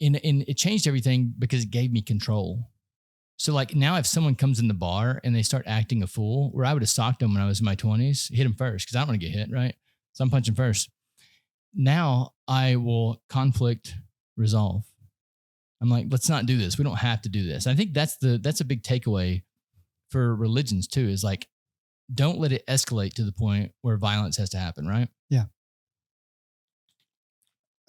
B: And it changed everything because it gave me control. So like now if someone comes in the bar and they start acting a fool, where I would have socked them when I was in my 20s, hit them first because I don't want to get hit, right? So I'm punching first. Now I will conflict resolve. I'm like, let's not do this. We don't have to do this. I think that's a big takeaway for religions too, is like, don't let it escalate to the point where violence has to happen, right?
C: Yeah.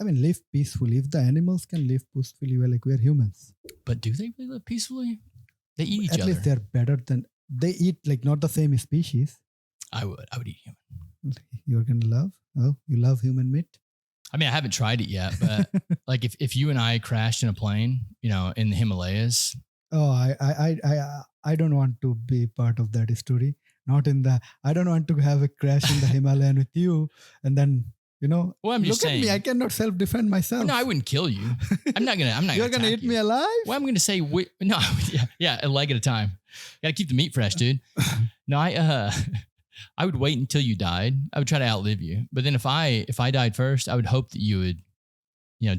C: I mean, live peacefully. If the animals can live peacefully, well, like we're humans.
B: But do they really live peacefully? They eat each
C: At
B: other.
C: least they're better than they eat. Like not the same species.
B: I would eat human.
C: You're gonna love. Oh, you love human meat.
B: I mean, I haven't tried it yet, but like if you and I crashed in a plane, in the Himalayas.
C: Oh, I don't want to be part of that story. I don't want to have a crash in the Himalayan with you, and then
B: Well, I'm just
C: look
B: saying.
C: at me. I cannot self-defend myself.
B: No, I wouldn't kill you. I'm not gonna.
C: You're gonna
B: attack
C: eat
B: you.
C: me alive.
B: Well, I'm gonna say no. Yeah, a leg at a time. Got to keep the meat fresh, dude. No, I would wait until you died. I would try to outlive you. But then if I died first, I would hope that you would,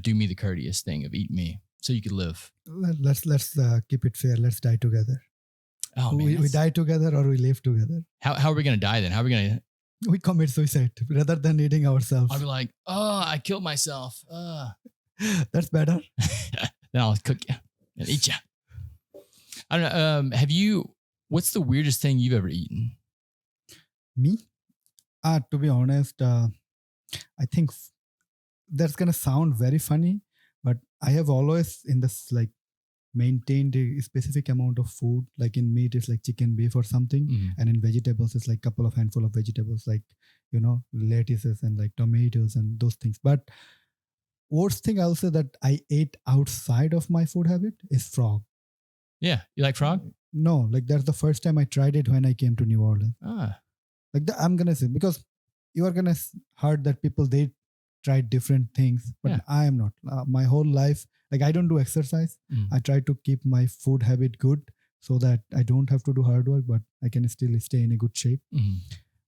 B: do me the courteous thing of eat me so you could live.
C: Let's keep it fair. Let's die together.
B: Oh man,
C: we die together or we live together.
B: How are we gonna die then? How are we gonna?
C: We commit suicide rather than eating ourselves.
B: I'll be like, oh, I killed myself.
C: That's better.
B: Then I'll cook you and eat you. I don't know. What's the weirdest thing you've ever eaten?
C: Me? To be honest, I think that's going to sound very funny, but I have always in this like maintained a specific amount of food. Like in meat, it's like chicken, beef or something.
B: Mm-hmm.
C: And in vegetables, it's like couple of handful of vegetables, like, lettuces and like tomatoes and those things. But worst thing I'll say that I ate outside of my food habit is frog.
B: Yeah. You like frog?
C: No, like that's the first time I tried it when I came to New Orleans. Like I'm going to say, because you are going to heard that people, they tried different things, but
B: Yeah.
C: I am not. My whole life, like I don't do exercise. I try to keep my food habit good so that I don't have to do hard work, but I can still stay in a good shape.
B: Mm-hmm.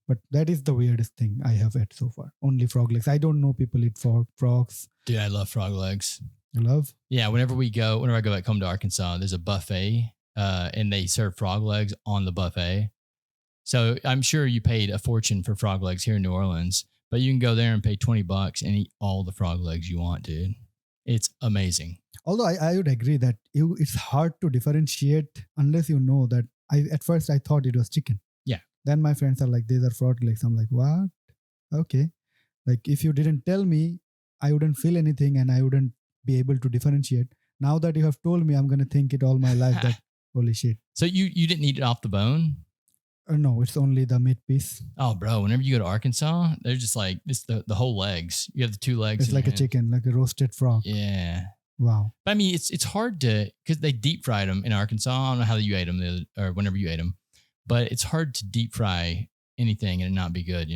C: But that is the weirdest thing I have had so far. Only frog legs. I don't know people eat frogs.
B: Dude, I love frog legs.
C: You love?
B: Yeah. Whenever I go back home to Arkansas, there's a buffet and they serve frog legs on the buffet. So I'm sure you paid a fortune for frog legs here in New Orleans, but you can go there and pay $20 and eat all the frog legs you want, dude. It's amazing.
C: Although I would agree that it's hard to differentiate unless you know that. At first I thought it was chicken.
B: Yeah.
C: Then my friends are like, these are frog legs. I'm like, what? Okay. Like if you didn't tell me, I wouldn't feel anything and I wouldn't be able to differentiate. Now that you have told me, I'm going to think it all my life that, holy shit.
B: So you didn't eat it off the bone?
C: No, it's only the meat piece.
B: Oh, bro, whenever you go to Arkansas, they're just like, it's the whole legs. You have the two legs.
C: It's like a chicken, like a roasted frog.
B: Yeah.
C: Wow.
B: But I mean, it's hard to, because they deep fried them in Arkansas. I don't know how you ate them or whenever you ate them, but it's hard to deep fry anything and it not be good,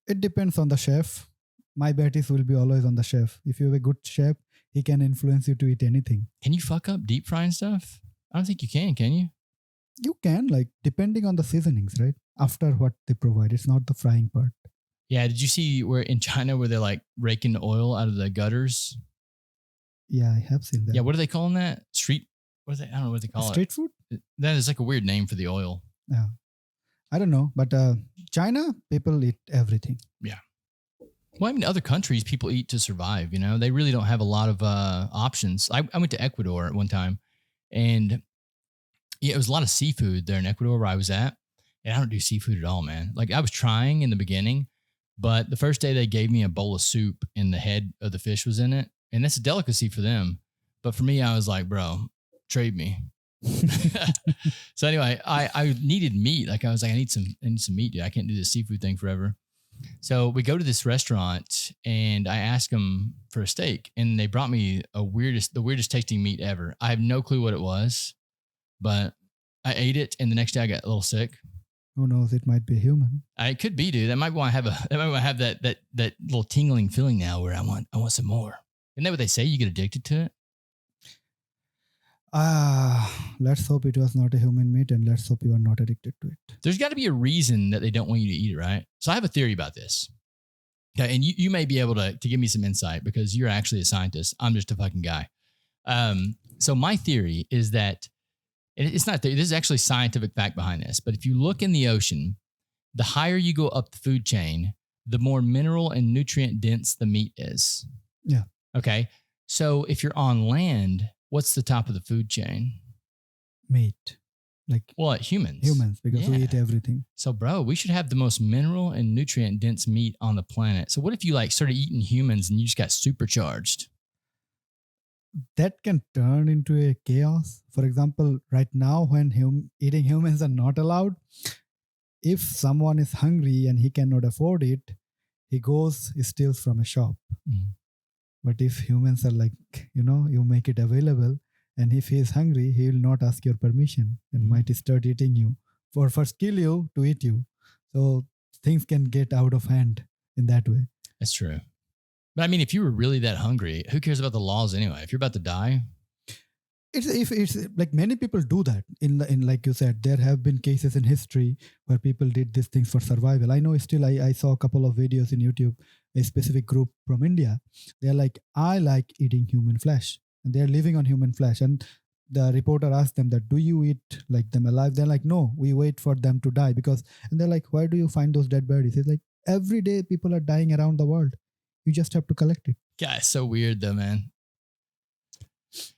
C: It depends on the chef. My bet is will be always on the chef. If you have a good chef, he can influence you to eat anything.
B: Can you fuck up deep frying stuff? I don't think you can you?
C: You can, like, depending on the seasonings, right? After what they provide. It's not the frying part.
B: Yeah. Did you see where in China where they're like raking the oil out of the gutters?
C: Yeah, I have seen that.
B: Yeah. What are they calling that? Street? I don't know what they call
C: Street food?
B: That is like a weird name for the oil.
C: Yeah. I don't know. But China, people eat everything.
B: Yeah. Well, I mean, other countries, people eat to survive, They really don't have a lot of options. I went to Ecuador at one time and it was a lot of seafood there in Ecuador where I was at. And I don't do seafood at all, man. Like I was trying in the beginning, but the first day they gave me a bowl of soup and the head of the fish was in it. And that's a delicacy for them. But for me, I was like, bro, trade me. So anyway, I needed meat. Like I was like, I need some meat, dude. I can't do this seafood thing forever. So we go to this restaurant and I asked them for a steak and they brought me the weirdest tasting meat ever. I have no clue what it was, but I ate it and the next day I got a little sick.
C: Who knows? It might be human.
B: It could be, dude. I might want to have that little tingling feeling now where I want some more. Isn't that what they say? You get addicted to it?
C: Let's hope it was not a human meat and let's hope you are not addicted to it.
B: There's got to be a reason that they don't want you to eat it, right? So I have a theory about this. Okay, and you may be able to give me some insight because you're actually a scientist. I'm just a fucking guy. So my theory is that, and it's not theory, this is actually scientific fact behind this, but if you look in the ocean, the higher you go up the food chain, the more mineral and nutrient dense the meat is.
C: Yeah.
B: Okay. So if you're on land, what's the top of the food chain?
C: Meat. Like
B: what? Humans,
C: because we eat everything.
B: So bro, we should have the most mineral and nutrient dense meat on the planet. So what if you like started eating humans and you just got supercharged?
C: That can turn into a chaos. For example, right now when eating humans are not allowed, if someone is hungry and he cannot afford it, he steals from a shop.
B: Mm.
C: But if humans are like, you make it available, and if he is hungry, he will not ask your permission and might start eating you. First kill you to eat you. So things can get out of hand in that way.
B: That's true. But I mean, if you were really that hungry, who cares about the laws anyway? If you're about to die.
C: it's like many people do that in like you said, there have been cases in history where people did these things for survival. I know still I saw a couple of videos in YouTube, a specific group from India. They're like, I like eating human flesh, and they're living on human flesh. And the reporter asked them that, do you eat like them alive? They're like, no, we wait for them to die because, and they're like, where do you find those dead bodies? It's like every day people are dying around the world. You just have to collect it.
B: Yeah, it's so weird though, man.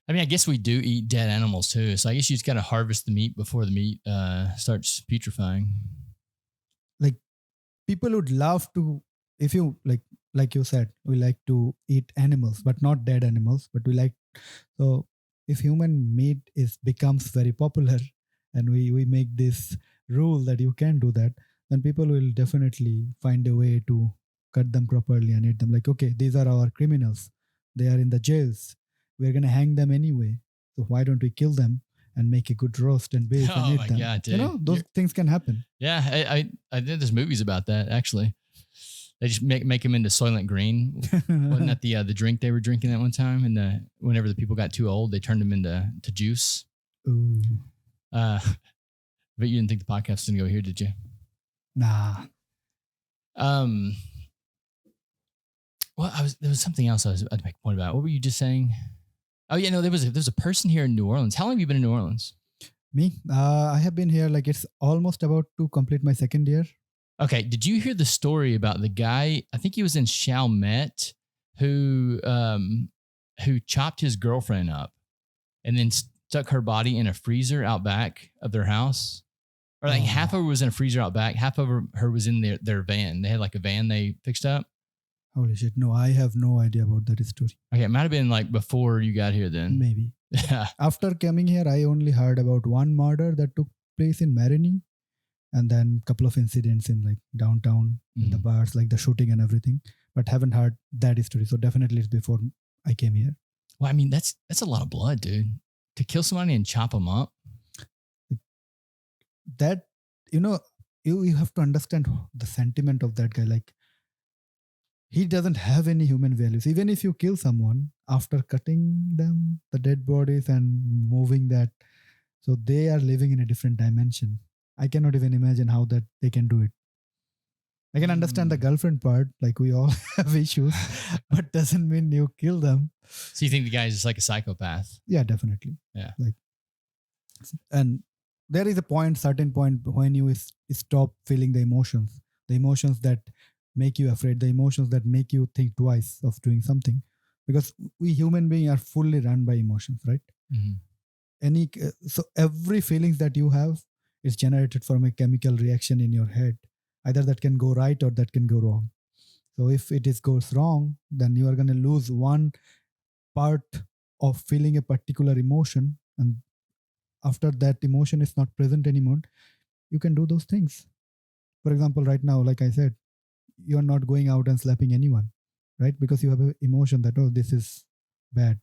B: I mean, I guess we do eat dead animals too. So I guess you just got to harvest the meat before the meat starts putrefying.
C: Like people would love to, if you like you said, we like to eat animals, but not dead animals, but we like, so if human meat becomes very popular and we make this rule that you can do that, then people will definitely find a way to cut them properly and eat them. Like, okay, these are our criminals. They are in the jails. We're going to hang them anyway. So why don't we kill them and make a good roast and beef and eat them?
B: God, dude.
C: You know, those things can happen.
B: Yeah, I think there's movies about that actually. They just make them into Soylent Green. Wasn't that the drink they were drinking at one time? And whenever the people got too old, they turned them into juice.
C: Ooh.
B: But you didn't think the podcast was gonna go here, did you?
C: Nah.
B: Well, there was something else I was about to make a point about. What were you just saying? Oh yeah, no, there's a person here in New Orleans. How long have you been in New Orleans?
C: Me? I have been here, like it's almost about to complete my second year.
B: Okay, did you hear the story about the guy? I think he was in Chalmette who chopped his girlfriend up and then stuck her body in a freezer out back of their house. Or like half of her was in a freezer out back, half of her was in their van. They had like a van they fixed up.
C: Holy shit. No, I have no idea about that story.
B: Okay, it might have been like before you got here then.
C: Maybe.
B: Yeah.
C: After coming here, I only heard about one murder that took place in Marigny, and then a couple of incidents in like downtown, in the bars, like the shooting and everything, but haven't heard that story. So definitely it's before I came here.
B: Well, I mean, that's a lot of blood, dude. To kill somebody and chop them up.
C: That, you have to understand the sentiment of that guy. Like, he doesn't have any human values. Even if you kill someone after cutting them, the dead bodies and moving that, so they are living in a different dimension. I cannot even imagine how that they can do it. I can understand the girlfriend part, like we all have issues, but doesn't mean you kill them.
B: So you think the guy is just like a psychopath?
C: Yeah, definitely.
B: Yeah.
C: And there is a certain point when you stop feeling the emotions that make you afraid, the emotions that make you think twice of doing something, because we human beings are fully run by emotions, right? Mm-hmm. So every feelings that you have is generated from a chemical reaction in your head. Either that can go right or that can go wrong. So if it goes wrong, then you are going to lose one part of feeling a particular emotion, and after that emotion is not present anymore, you can do those things. For example, right now, like I said, you're not going out and slapping anyone, right? Because you have an emotion that, oh, this is bad,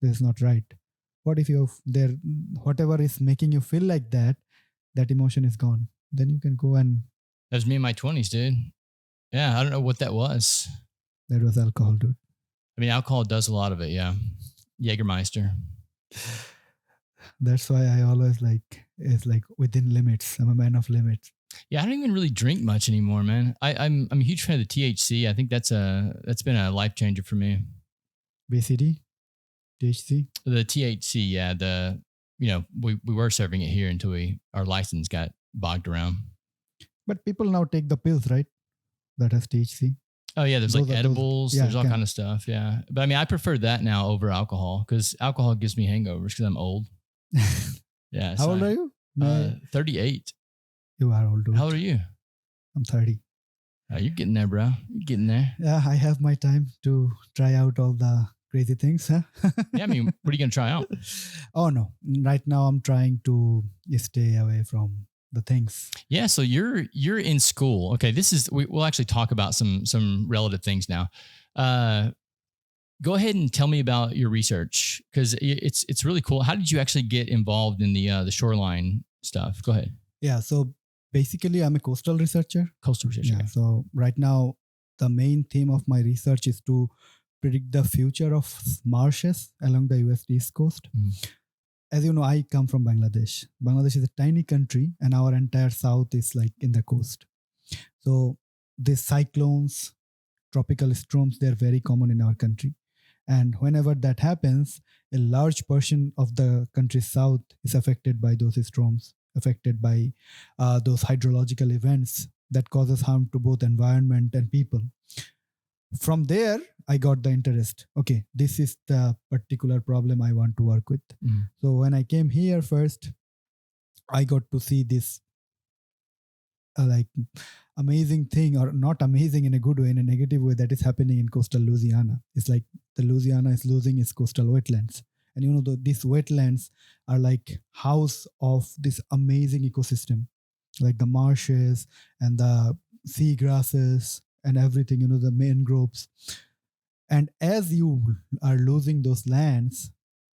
C: this is not right. What if whatever is making you feel like that emotion is gone? Then you can go and...
B: That was me in my 20s, dude. Yeah, I don't know what that was.
C: That was alcohol, dude.
B: I mean, alcohol does a lot of it, yeah. Jägermeister.
C: That's why I always it's like within limits. I'm a man of limits.
B: Yeah, I don't even really drink much anymore, man. I'm a huge fan of the THC. I think that's been a life changer for me.
C: BCD? THC?
B: The THC, yeah. We were serving it here until our license got bogged around.
C: But people now take the pills, right? That has THC.
B: Oh yeah, there's like edibles.
C: Yeah,
B: there's all kind of stuff. Yeah, but I mean, I prefer that now over alcohol because alcohol gives me hangovers because I'm old. Yeah.
C: How old are you?
B: 38.
C: You are old, dude.
B: How old are you?
C: I'm 30.
B: Oh, you're getting there, bro. You're getting there.
C: Yeah, I have my time to try out all the crazy things. Huh?
B: Yeah, I mean, what are you gonna try out?
C: Oh no! Right now, I'm trying to stay away from the things.
B: Yeah, so you're in school. Okay, we'll actually talk about some relative things now. Go ahead and tell me about your research because it's really cool. How did you actually get involved in the shoreline stuff? Go ahead.
C: Yeah, so basically, I'm a coastal researcher.
B: Coastal researcher.
C: Yeah. So right now, the main theme of my research is to predict the future of marshes along the U.S. East Coast. as you know, I come from Bangladesh. Bangladesh is a tiny country, and our entire south is like in the coast. So these cyclones, tropical storms, they're very common in our country. And whenever that happens, a large portion of the country's south is affected by those storms, affected by those hydrological events that causes harm to both environment and people. From there, I got the interest. Okay, this is the particular problem I want to work with. So when I came here first, I got to see this like amazing thing, or not amazing in a good way, in a negative way, that is happening in coastal Louisiana. It's like the Louisiana is losing its coastal wetlands. And you know, these wetlands are like house of this amazing ecosystem, like the marshes and the sea grasses and everything, you know, the mangroves. And as you are losing those lands,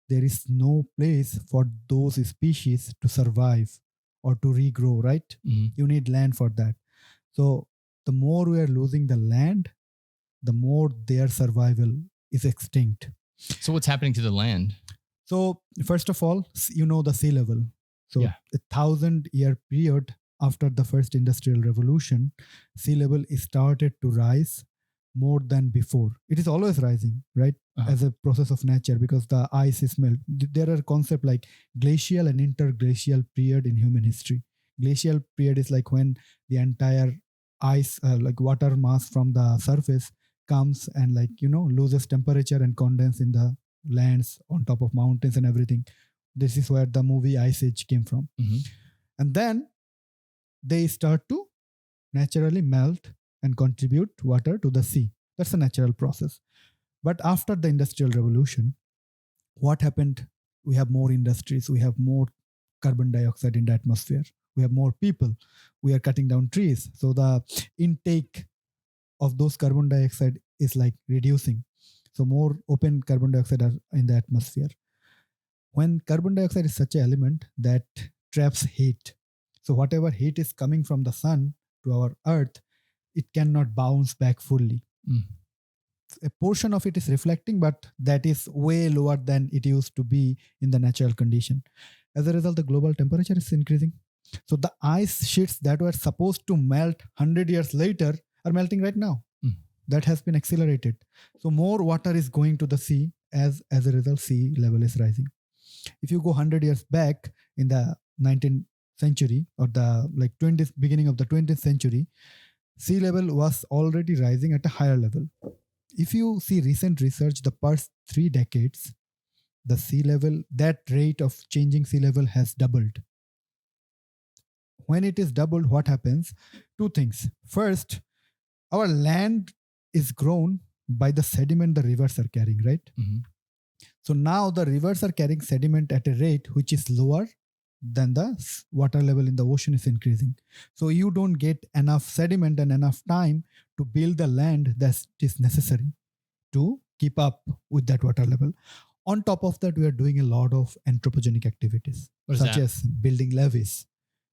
C: there is no place for those species to survive or to regrow, right? You need land for that. So the more we are losing the land, the more their survival is extinct.
B: So what's happening to the land?
C: So first of all, you know, the sea level. So a 1,000-year period after the first industrial revolution, sea level is started to rise more than before. It is always rising, right? As a process of nature, because the ice is melt. There are concepts like glacial and interglacial period in human history. Glacial period is like when the entire ice, like water mass from the surface comes and like, you know, loses temperature and condense in the lands on top of mountains and everything. This is where the movie Ice Age came from. And then they start to naturally melt and contribute water to the sea. That's a natural process. But after the Industrial Revolution, what happened? We have more industries, we have more carbon dioxide in the atmosphere, we have more people, we are cutting down trees. So the intake of those carbon dioxide is like reducing. So more open carbon dioxide are in the atmosphere. When carbon dioxide is such an element that traps heat, so whatever heat is coming from the sun to our earth, it cannot bounce back fully. A portion of it is reflecting, but that is way lower than it used to be in the natural condition. As a result, the global temperature is increasing. So the ice sheets that were supposed to melt 100 years later are melting right now. That has been accelerated. So more water is going to the sea. As a result, sea level is rising. If you go 100 years back in the 19th century or the like 20th, beginning of the 20th century, sea level was already rising at a higher level. If you see recent research, the past 3 decades, the sea level, that rate of changing sea level has doubled. When it is doubled, what happens? 2 things. First, our land is grown by the sediment the rivers are carrying, right? So now the rivers are carrying sediment at a rate which is lower than the water level in the ocean is increasing. So you don't get enough sediment and enough time to build the land that is necessary to keep up with that water level. On top of that, we are doing a lot of anthropogenic activities, such as building levees,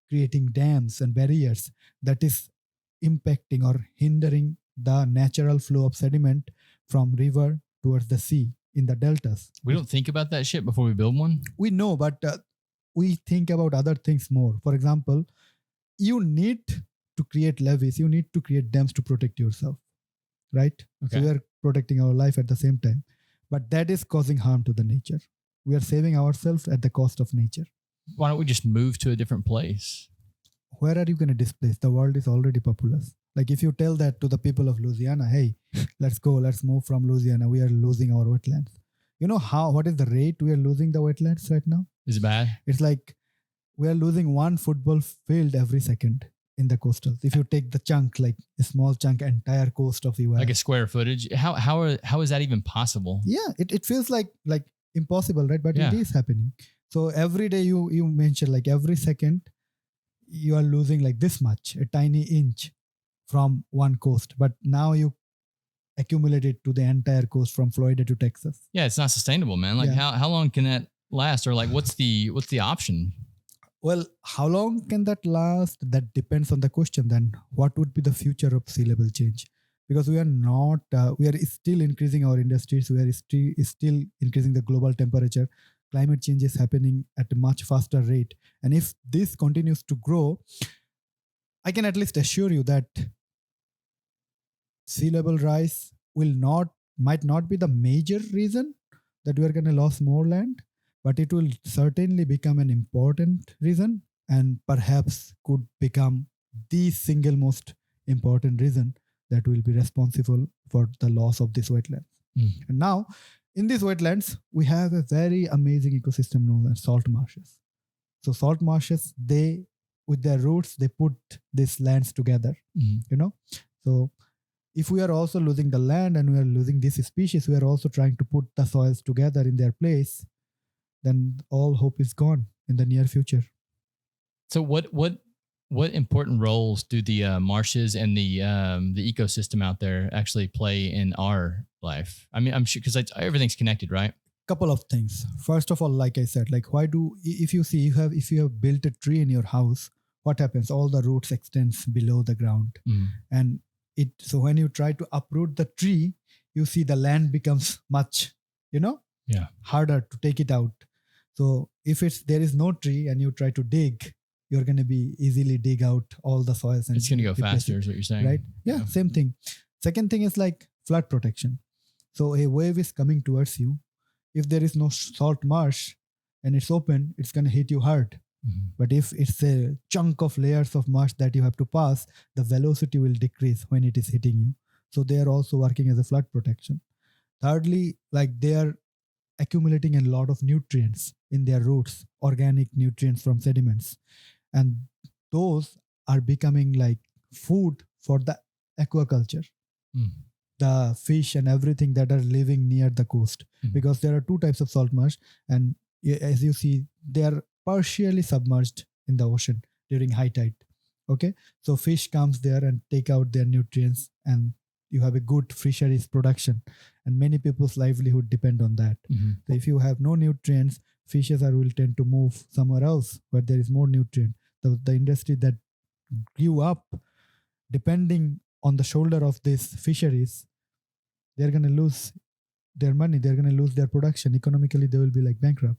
C: creating dams and barriers that is impacting or hindering the natural flow of sediment from river towards the sea in the deltas.
B: We don't think about that shit before we build one?
C: We know, but we think about other things more. For example, you need to create levees, you need to create dams to protect yourself, right? So we are protecting our life at the same time. But that is causing harm to the nature. We are saving ourselves at the cost of nature.
B: Why don't we just move to a different place?
C: Where are you going to displace? The world is already populous. Like if you tell that to the people of Louisiana, hey, let's move from Louisiana. We are losing our wetlands. You know what is the rate we are losing the wetlands right now?
B: Is it bad?
C: It's like we are losing 1 football field every second in the coastals. If you take the chunk, like a small chunk, entire coast of US.
B: Like a square footage. How is that even possible?
C: Yeah, it feels like impossible, right? But it is happening. So every day you mentioned like every second you are losing like this much, a tiny inch from one coast. But now you accumulate it to the entire coast from Florida to Texas.
B: Yeah, it's not sustainable, man. Like how long can that last? Or like what's the option?
C: Well, how long can that last? That depends on the question. Then what would be the future of sea level change? Because we are not, we are still increasing our industries. We are still increasing the global temperature. climate change is happening at a much faster rate. And if this continues to grow, I can at least assure you that sea level rise might not be the major reason that we are going to lose more land, but it will certainly become an important reason, and perhaps could become the single most important reason that will be responsible for the loss of this wetland. And now, in these wetlands, we have a very amazing ecosystem known as salt marshes. So salt marshes, they, with their roots, they put these lands together, So if we are also losing the land and we are losing this species, we are also trying to put the soils together in their place, then all hope is gone in the near future.
B: So what important roles do the marshes and the ecosystem out there actually play in our life? I mean, I'm sure because everything's connected, right?
C: Couple of things. First of all, like I said, like if you have built a tree in your house, what happens? All the roots extends below the ground, and so when you try to uproot the tree, you see the land becomes much, harder to take it out. So if there is no tree and you try to dig, you're going to be easily dig out all the soils. And
B: it's going to go faster is what you're saying.
C: Right? Yeah, same thing. Second thing is like flood protection. So a wave is coming towards you. If there is no salt marsh and it's open, it's going to hit you hard. But if it's a chunk of layers of marsh that you have to pass, the velocity will decrease when it is hitting you. So they are also working as a flood protection. Thirdly, like they are accumulating a lot of nutrients in their roots, organic nutrients from sediments. And those are becoming like food for the aquaculture, the fish and everything that are living near the coast. Because there are two types of salt marsh. And as you see, they are partially submerged in the ocean during high tide. Okay. So fish comes there and take out their nutrients, and you have a good fisheries production, and many people's livelihood depend on that. So if you have no nutrients, fishes will tend to move somewhere else where there is more nutrient. The industry that grew up depending on the shoulder of these fisheries, they're going to lose their money. They're going to lose their production. Economically, they will be like bankrupt.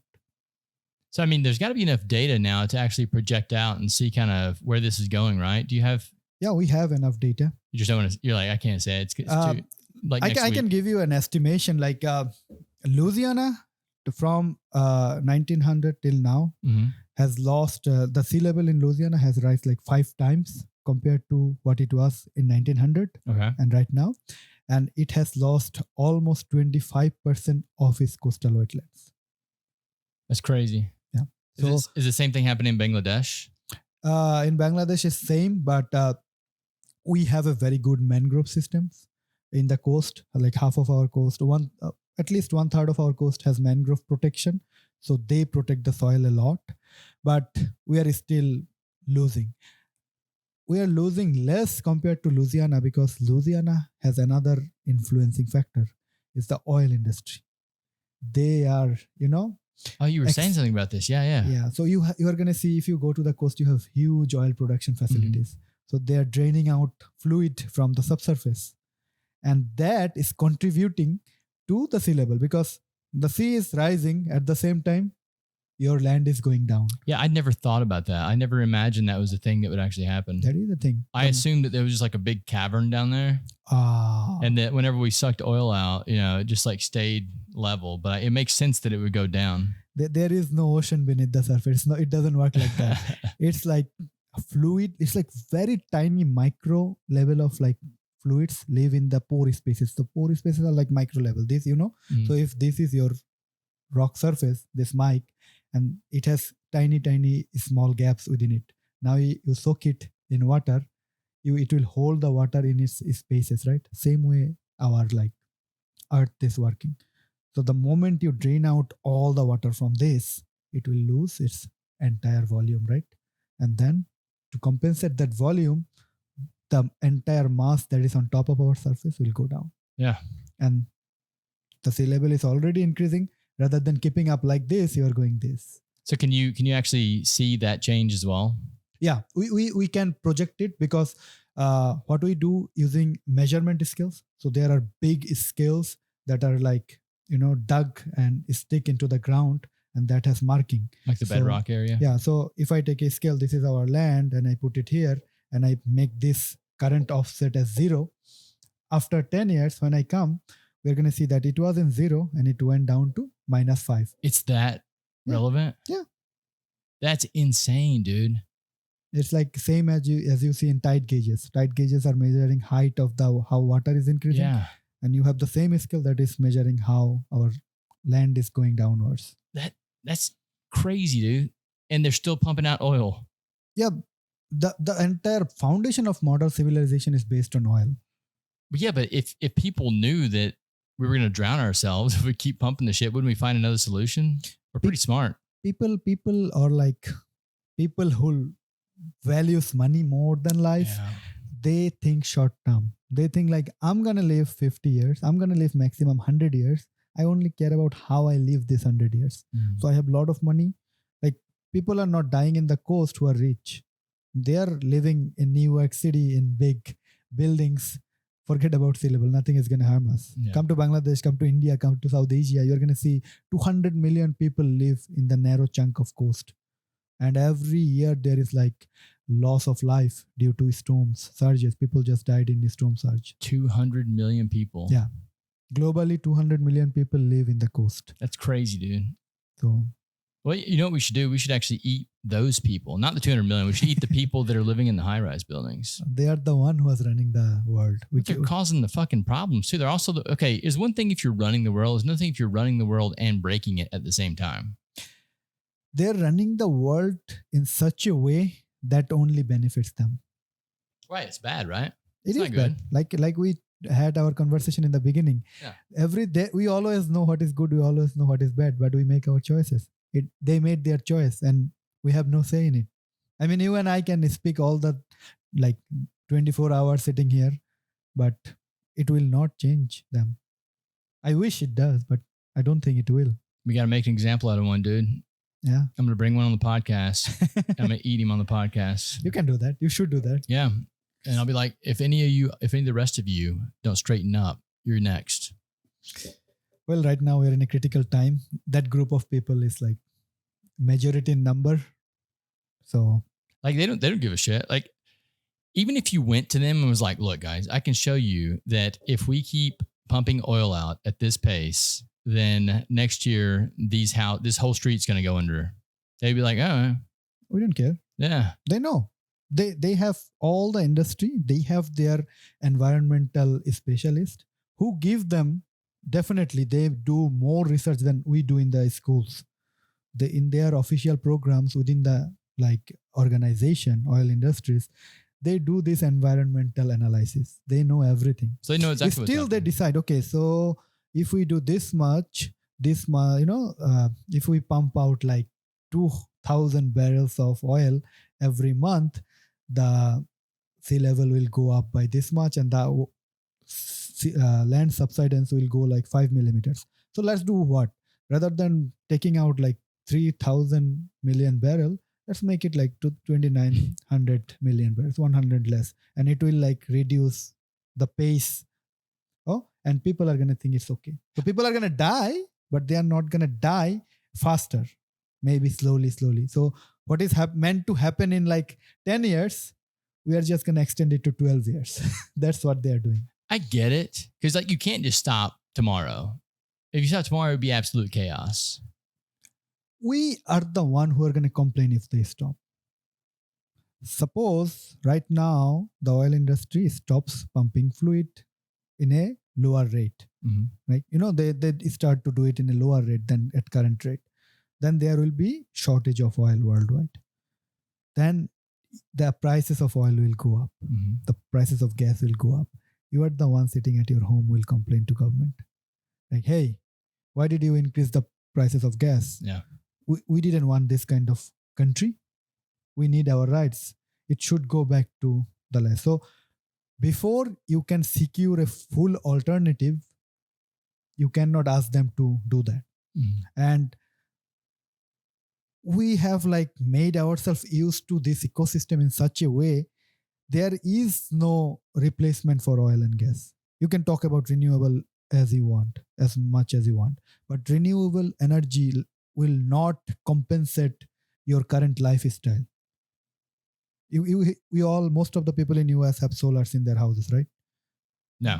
B: So, I mean, there's got to be enough data now to actually project out and see kind of where this is going, right? Do you have?
C: Yeah, we have enough data.
B: You just don't want to, you're like, I can't say it. It's too, like
C: I can give you an estimation, like Louisiana from 1900 till now has lost, the sea level in Louisiana has rise like 5 times compared to what it was in 1900 and right now. And it has lost almost 25% of its coastal wetlands.
B: That's crazy.
C: Yeah.
B: So is the same thing happening in Bangladesh?
C: In Bangladesh is same, but we have a very good mangrove systems in the coast. Like half of our coast, at least 1/3 of our coast has mangrove protection. So they protect the soil a lot, but we are still losing. We are losing less compared to Louisiana because Louisiana has another influencing factor. It's the oil industry. They are,
B: Oh, you were saying something about this. Yeah.
C: Yeah. So you are going to see, if you go to the coast, you have huge oil production facilities. So they are draining out fluid from the subsurface. And that is contributing to the sea level because the sea is rising at the same time your land is going down.
B: Yeah, I'd never thought about that. I never imagined that was a thing that would actually happen.
C: That is the thing.
B: I assumed that there was just like a big cavern down there. And that whenever we sucked oil out, it just like stayed level. But it makes sense that it would go down.
C: There is no ocean beneath the surface. No, it doesn't work like that. It's like a fluid. It's like very tiny micro level of like fluids live in the pore spaces. The pore spaces are like micro level. This, So if this is your rock surface, this mic, and it has tiny small gaps within it. Now you soak it in water, it will hold the water in its spaces, right? Same way our like earth is working. So the moment you drain out all the water from this, it will lose its entire volume, right? And then to compensate that volume, the entire mass that is on top of our surface will go down.
B: Yeah.
C: And the sea level is already increasing. Rather than keeping up like this, you are going this.
B: So can you actually see that change as well?
C: Yeah, we can project it because what we do using measurement scales. So there are big scales that are like, dug and stick into the ground, and that has marking.
B: Like the bedrock area.
C: Yeah. So if I take a scale, this is our land, and I put it here, and I make this current offset as 0. After 10 years, when I come, we're going to see that it was in 0 and it went down to -5.
B: It's that relevant?
C: Yeah.
B: That's insane, dude.
C: It's like same as you see in tide gauges. Tide gauges are measuring height of how water is increasing.
B: Yeah.
C: And you have the same scale that is measuring how our land is going downwards.
B: That's crazy, dude. And they're still pumping out oil.
C: Yeah. The entire foundation of modern civilization is based on oil.
B: But yeah, but if people knew that we were going to drown ourselves if we keep pumping the shit, wouldn't we find another solution? We're pretty smart.
C: People are like people who values money more than life.
B: Yeah.
C: They think short term. They think like, I'm going to live 50 years. I'm going to live maximum 100 years. I only care about how I live this 100 years. So I have a lot of money. Like people are not dying in the coast who are rich. They are living in New York City in big buildings. Forget about sea level. Nothing is going to harm us.
B: Yeah.
C: Come to Bangladesh, come to India, come to South Asia. You're going to see 200 million people live in the narrow chunk of coast. And every year there is like loss of life due to storms, surges. People just died in the storm surge.
B: 200 million people.
C: Yeah. Globally, 200 million people live in the coast.
B: That's crazy, dude.
C: So,
B: well, you know what we should do? We should actually eat those people, not the 200 million. We should eat the people that are living in the high-rise buildings.
C: they are the one who is running the world.
B: But they're causing the fucking problems too. They're also is one thing if you're running the world. Is another thing if you're running the world and breaking it at the same time.
C: They're running the world in such a way that only benefits them.
B: Right. It's bad, right?
C: It
B: It's
C: is
B: not
C: bad. Like we had our conversation in the beginning.
B: Yeah.
C: Every day we always know what is good. We always know what is bad, but we make our choices. They made their choice and we have no say in it. I mean, you and I can speak all the 24 hours sitting here, but it will not change them. I wish it does, but I don't think it will.
B: We got to make an example out of one, dude.
C: Yeah.
B: I'm going to bring one on the podcast. I'm going to eat him on the podcast.
C: You can do that. You should do that.
B: Yeah. And I'll be like, if any of the rest of you don't straighten up, you're next.
C: Well, right now we're in a critical time. That group of people is like majority in number. So
B: like they don't give a shit. Like even if you went to them and was like, look, guys, I can show you that if we keep pumping oil out at this pace, then next year this whole street's going to go under. They'd be like, oh,
C: we don't care.
B: Yeah.
C: They know. They have all the industry. They have their environmental specialists who give them, definitely they do more research than we do in the schools. In their official programs within the organization, oil industries, they do this environmental analysis. They know everything.
B: So they know exactly
C: Still they decide, okay, so if we do this much, if we pump out 2,000 barrels of oil every month, the sea level will go up by this much and the land subsidence will go 5 millimeters. So let's do what? Rather than taking out 3,000 million barrel, let's make it 2,900 million barrels, 100 less. And it will reduce the pace. Oh, and people are going to think it's okay. So people are going to die, but they are not going to die faster. Maybe slowly. So what is meant to happen in 10 years, we are just going to extend it to 12 years. That's what they are doing.
B: I get it. Because you can't just stop tomorrow. If you stop tomorrow, it would be absolute chaos.
C: We are the one who are going to complain if they stop. Suppose right now the oil industry stops pumping fluid in a lower rate.
B: Mm-hmm.
C: Right? They start to do it in a lower rate than at current rate. Then there will be shortage of oil worldwide. Then the prices of oil will go up.
B: Mm-hmm.
C: The prices of gas will go up. You are the one sitting at your home will complain to government. Hey, why did you increase the prices of gas?
B: Yeah.
C: We didn't want this kind of country. We need our rights. It should go back to the less. So before you can secure a full alternative, you cannot ask them to do that.
B: Mm-hmm.
C: And we have made ourselves used to this ecosystem in such a way, there is no replacement for oil and gas. You can talk about renewable as you want, as much as you want. But renewable energy, will not compensate your current lifestyle. Most of the people in US have solars in their houses, right?
B: No.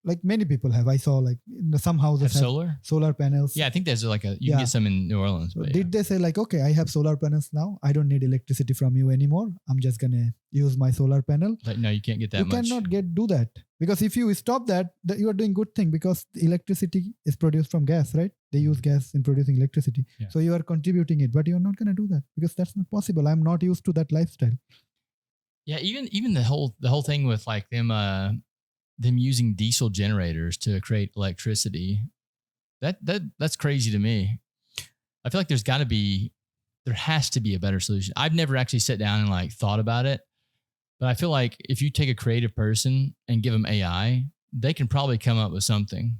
C: Like many people have. I saw like some houses
B: Have solar?
C: solar panels.
B: Yeah, I think there's like you
C: Yeah.
B: can get some in New Orleans.
C: So
B: But
C: did they say like, okay, I have solar panels now. I don't need electricity from you anymore. I'm just gonna use my solar panel.
B: Like, no, you can't get that
C: You
B: much.
C: cannot do that, because if you stop that, you are doing good thing, because the electricity is produced from gas, right? They use gas in producing electricity.
B: Yeah.
C: So you are contributing it, but you're not gonna do that because that's not possible. I'm not used to that lifestyle.
B: Yeah, even the whole thing with like them using diesel generators to create electricity, that's crazy to me. I feel like there has to be a better solution. I've never actually sat down and like thought about it, but I feel like if you take a creative person and give them AI, they can probably come up with something.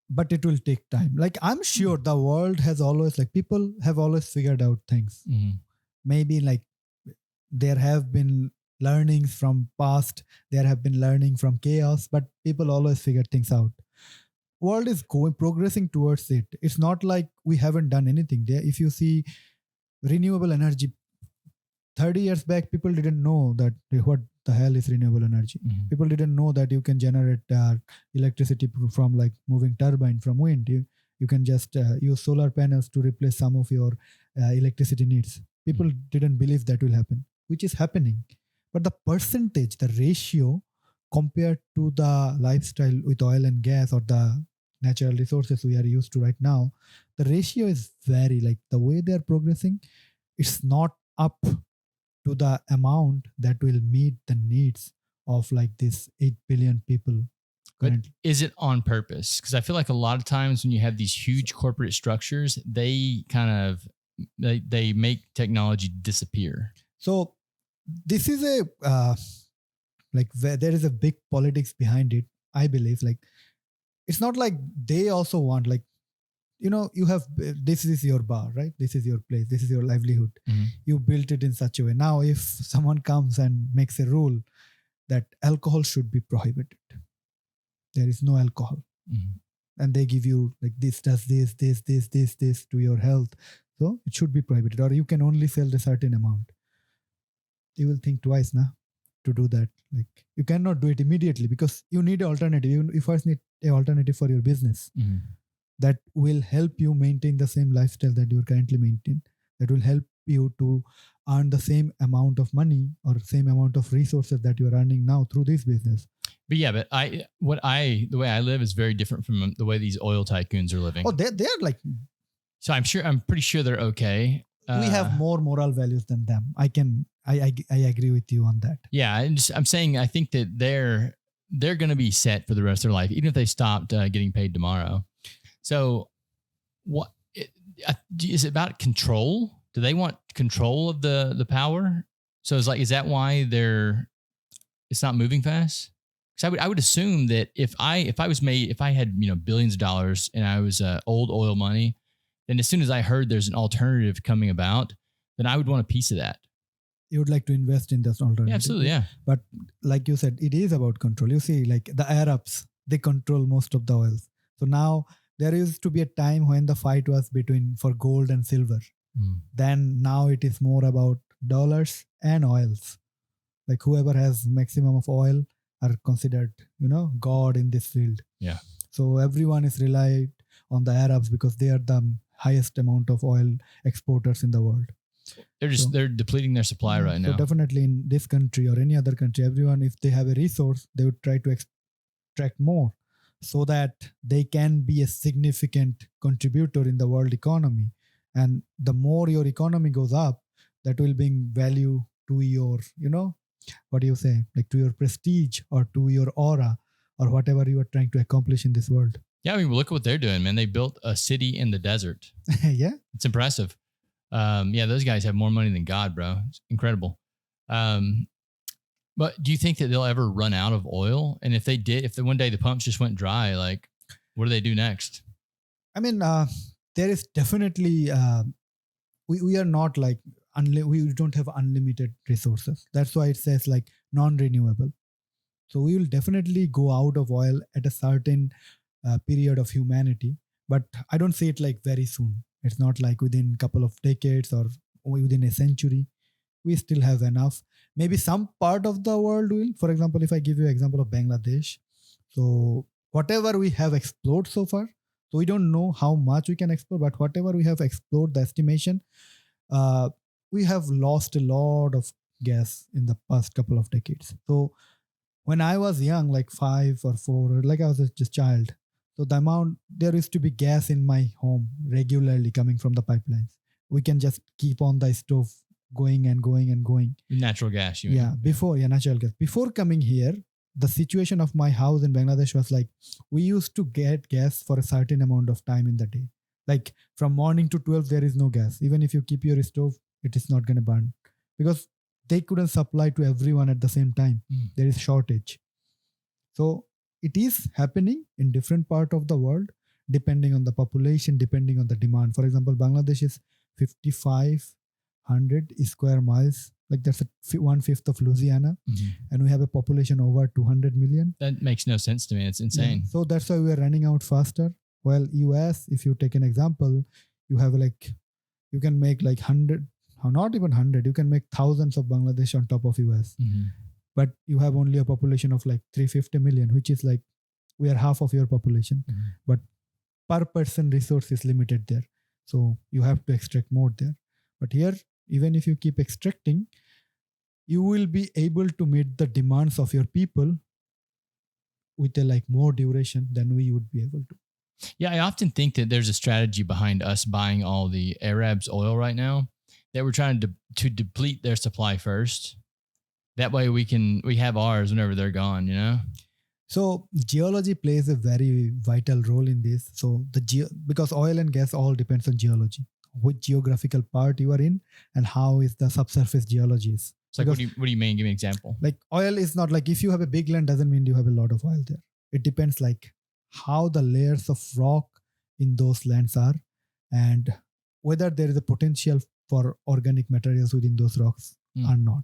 C: But it will take time. Like I'm sure the world has always, like, people have always figured out things.
B: Mm-hmm.
C: Maybe like there have been learnings from past, there have been learning from chaos, but people always figure things out. World is progressing towards it. It's not like we haven't done anything there. If you see renewable energy, 30 years back, people didn't know that what the hell is renewable energy.
B: Mm-hmm.
C: People didn't know that you can generate electricity from like moving turbine from wind. You can just use solar panels to replace some of your electricity needs. People didn't believe that will happen, which is happening. But the percentage, the ratio compared to the lifestyle with oil and gas or the natural resources we are used to right now, the ratio is very, like, the way they are progressing, it's not up to the amount that will meet the needs of like this 8 billion people.
B: But is it on purpose? Because I feel like a lot of times when you have these huge corporate structures, they kind of they make technology disappear.
C: So this is a there is a big politics behind it, I believe. Like, it's not like they also want, like, you have, this is your bar, right? This is your place. This is your livelihood.
B: Mm-hmm.
C: You built it in such a way. Now, if someone comes and makes a rule that alcohol should be prohibited, there is no alcohol.
B: Mm-hmm.
C: And they give you like, this does this to your health. So it should be prohibited, or you can only sell a certain amount. You will think twice now to do that. Like, you cannot do it immediately because you need an alternative. You first need an alternative for your business.
B: Mm-hmm.
C: That will help you maintain the same lifestyle that you currently maintain. That will help you to earn the same amount of money or same amount of resources that you are earning now through this business.
B: But yeah, but the way I live is very different from the way these oil tycoons are living.
C: Oh, they're like.
B: So I'm pretty sure they're okay.
C: We have more moral values than them. I agree with you on that.
B: Yeah, I'm saying I think that they're going to be set for the rest of their life, even if they stopped getting paid tomorrow. So, is it about control? Do they want control of the power? So is that why it's not moving fast? Because I would assume that if I had billions of dollars and I was old oil money, then as soon as I heard there's an alternative coming about, then I would want a piece of that.
C: You would like to invest in this alternative.
B: Yeah, absolutely, yeah.
C: But like you said, it is about control. You see, like the Arabs, they control most of the oils. So now there used to be a time when the fight was for gold and silver. Then now it is more about dollars and oils. Like whoever has maximum of oil are considered, God in this field.
B: Yeah.
C: So everyone is relied on the Arabs because they are the highest amount of oil exporters in the world.
B: They're depleting their supply right now.
C: So definitely in this country or any other country, everyone, if they have a resource, they would try to extract more so that they can be a significant contributor in the world economy. And the more your economy goes up, that will bring value to your, what do you say? Like to your prestige or to your aura or whatever you are trying to accomplish in this world.
B: Yeah, I mean, look at what they're doing, man. They built a city in the desert.
C: Yeah.
B: It's impressive. Yeah, those guys have more money than God, bro. It's incredible. But do you think that they'll ever run out of oil? And if they did, if one day the pumps just went dry, like, what do they do next?
C: I mean, there is definitely, we are not like, we don't have unlimited resources. That's why it says like non-renewable. So we will definitely go out of oil at a certain period of humanity. But I don't see it like very soon. It's not like within a couple of decades or within a century. We still have enough. Maybe some part of the world will. For example, if I give you an example of Bangladesh, so whatever we have explored so far, so we don't know how much we can explore, but whatever we have explored, the estimation, we have lost a lot of gas in the past couple of decades. So when I was young, like 5 or 4, like I was just child, so the amount there used to be gas in my home regularly coming from the pipelines. We can just keep on the stove going and going and going.
B: Natural gas, you mean?
C: Yeah, before natural gas. Before coming here, the situation of my house in Bangladesh was like we used to get gas for a certain amount of time in the day. Like from morning to 12, there is no gas. Even if you keep your stove, it is not going to burn because they couldn't supply to everyone at the same time. There is shortage. So it is happening in different part of the world, depending on the population, depending on the demand. For example, Bangladesh is 5,500 square miles. Like that's 1/5 of Louisiana. And we have a population over 200 million.
B: That makes no sense to me. It's insane.
C: Yeah. So that's why we are running out faster. Well, US, if you take an example, you have like, you can make like 100, or not even 100, you can make thousands of Bangladesh on top of US. But you have only a population of like 350 million, which is like, we are half of your population. But per person resource is limited there. So you have to extract more there. But here, even if you keep extracting, you will be able to meet the demands of your people with a like more duration than we would be able to.
B: Yeah, I often think that there's a strategy behind us buying all the Arabs' oil right now, that we're trying to deplete their supply first. That way we have ours whenever they're gone, you know?
C: So geology plays a very vital role in this. So because oil and gas all depends on geology, which geographical part you are in and how is the subsurface geology is.
B: So like, what do you mean? Give me an example.
C: Like oil is not like if you have a big land doesn't mean you have a lot of oil there. It depends like how the layers of rock in those lands are and whether there is a potential for organic materials within those rocks or not.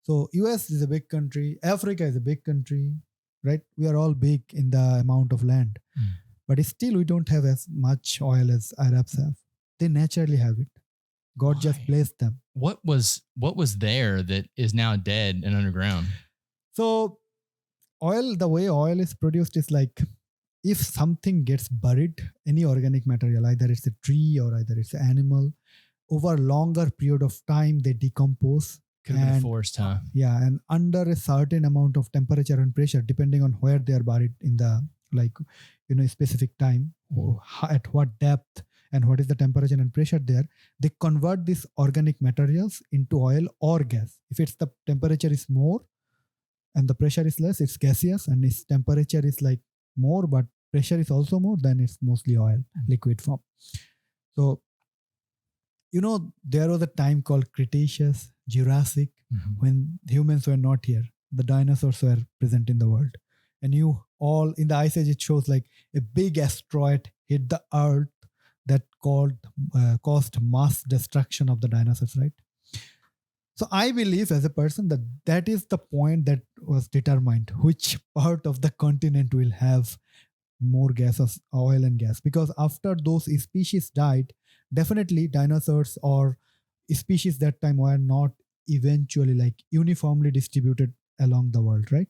C: So US is a big country. Africa is a big country, right? We are all big in the amount of land. But still we don't have as much oil as Arabs have. They naturally have it. God just placed them.
B: What was there that is now dead and underground?
C: So oil, the way oil is produced is like if something gets buried, any organic material, either it's a tree or either it's an animal, over a longer period of time, they decompose.
B: Could have been forced, huh?
C: Yeah, and under a certain amount of temperature and pressure, depending on where they are buried in the specific time, at what depth, and what is the temperature and pressure there, they convert these organic materials into oil or gas. If it's the temperature is more and the pressure is less, it's gaseous, and its temperature is like more, but pressure is also more, then it's mostly oil, liquid form. So, there was a time called Cretaceous, Jurassic, when humans were not here. The dinosaurs were present in the world. And all in the Ice Age, it shows like a big asteroid hit the earth that caused mass destruction of the dinosaurs, right? So I believe as a person that is the point that was determined which part of the continent will have more gases, oil and gas. Because after those species died, definitely dinosaurs or species that time were not eventually like uniformly distributed along the world, right?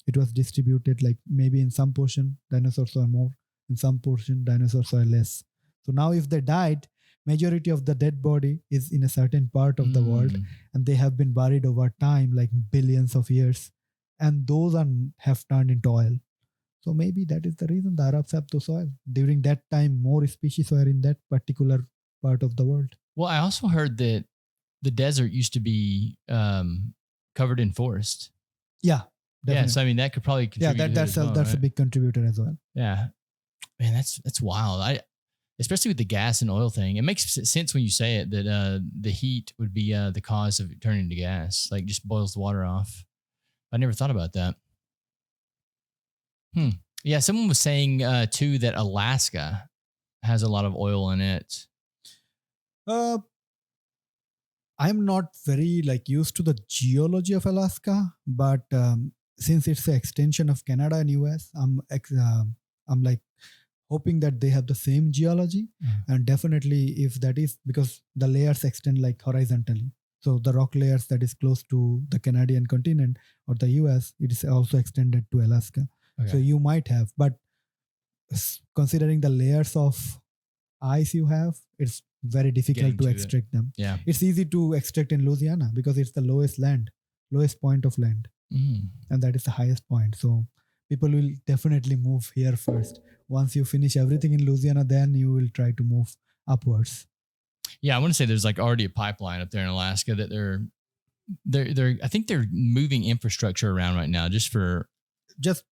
C: It was distributed like maybe in some portion dinosaurs are more, in some portion dinosaurs are less. So now if they died, majority of the dead body is in a certain part of the world and they have been buried over time, like billions of years. And those have turned into oil. So maybe that is the reason the Arabs have those oil. During that time, more species were in that particular part of the world.
B: Well, I also heard that the desert used to be covered in forest.
C: Yeah. Definitely.
B: Yeah, so I mean that could probably contribute.
C: That's a big contributor as well.
B: Yeah, man, that's wild. Especially with the gas and oil thing, it makes sense when you say it that the heat would be the cause of it turning to gas, like just boils the water off. I never thought about that. Yeah, someone was saying too that Alaska has a lot of oil in it.
C: I'm not very used to the geology of Alaska, but since it's an extension of Canada and US, I'm hoping that they have the same geology. And definitely if that is because the layers extend like horizontally. So the rock layers that is close to the Canadian continent or the US, it is also extended to Alaska.
B: Okay.
C: So you might have, but considering the layers of ice you have, it's very difficult to extract them.
B: Yeah.
C: It's easy to extract in Louisiana because it's the lowest point of land. And that is the highest point. So people will definitely move here first. Once you finish everything in Louisiana, then you will try to move upwards.
B: Yeah, I want to say there's like already a pipeline up there in Alaska that they're I think they're moving infrastructure around right now just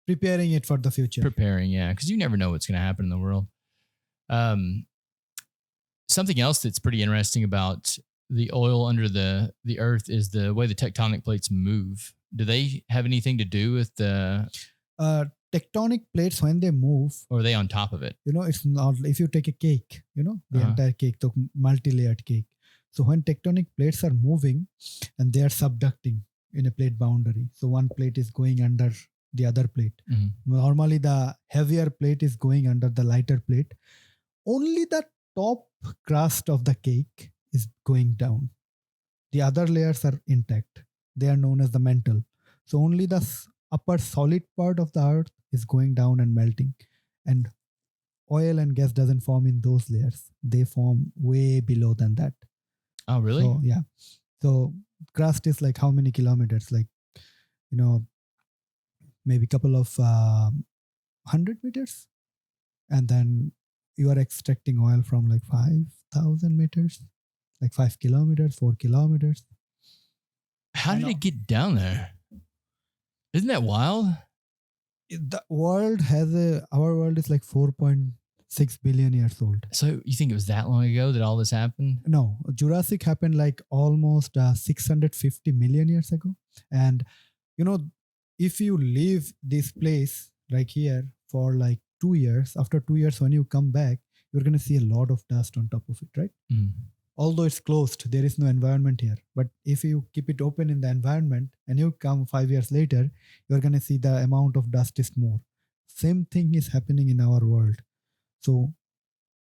C: preparing it for the future.
B: Preparing, yeah, because you never know what's going to happen in the world. Something else that's pretty interesting about the oil under the earth is the way the tectonic plates move. Do they have anything to do with the
C: tectonic plates when they move?
B: Or are they on top of it?
C: It's not, if you take a cake, the entire cake, the multi-layered cake. So when tectonic plates are moving and they are subducting in a plate boundary, so one plate is going under the other plate. Normally the heavier plate is going under the lighter plate. Only the top crust of the cake is going down. The other layers are intact. They are known as the mantle. So only the upper solid part of the earth is going down and melting. And oil and gas doesn't form in those layers. They form way below than that.
B: Oh, really?
C: So, yeah. So crust is like how many kilometers? Like, maybe a couple of 100 meters. And then you are extracting oil from like 5,000 meters, like 5 kilometers, 4 kilometers.
B: How did it get down there? Isn't that wild?
C: The world our world is like 4.6 billion years old.
B: So you think it was that long ago that all this happened?
C: No, Jurassic happened like almost 650 million years ago. And, if you leave this place like here for like 2 years, after 2 years, when you come back, you're going to see a lot of dust on top of it, right? Although it's closed, there is no environment here. But if you keep it open in the environment and you come 5 years later, you're going to see the amount of dust is more. Same thing is happening in our world. So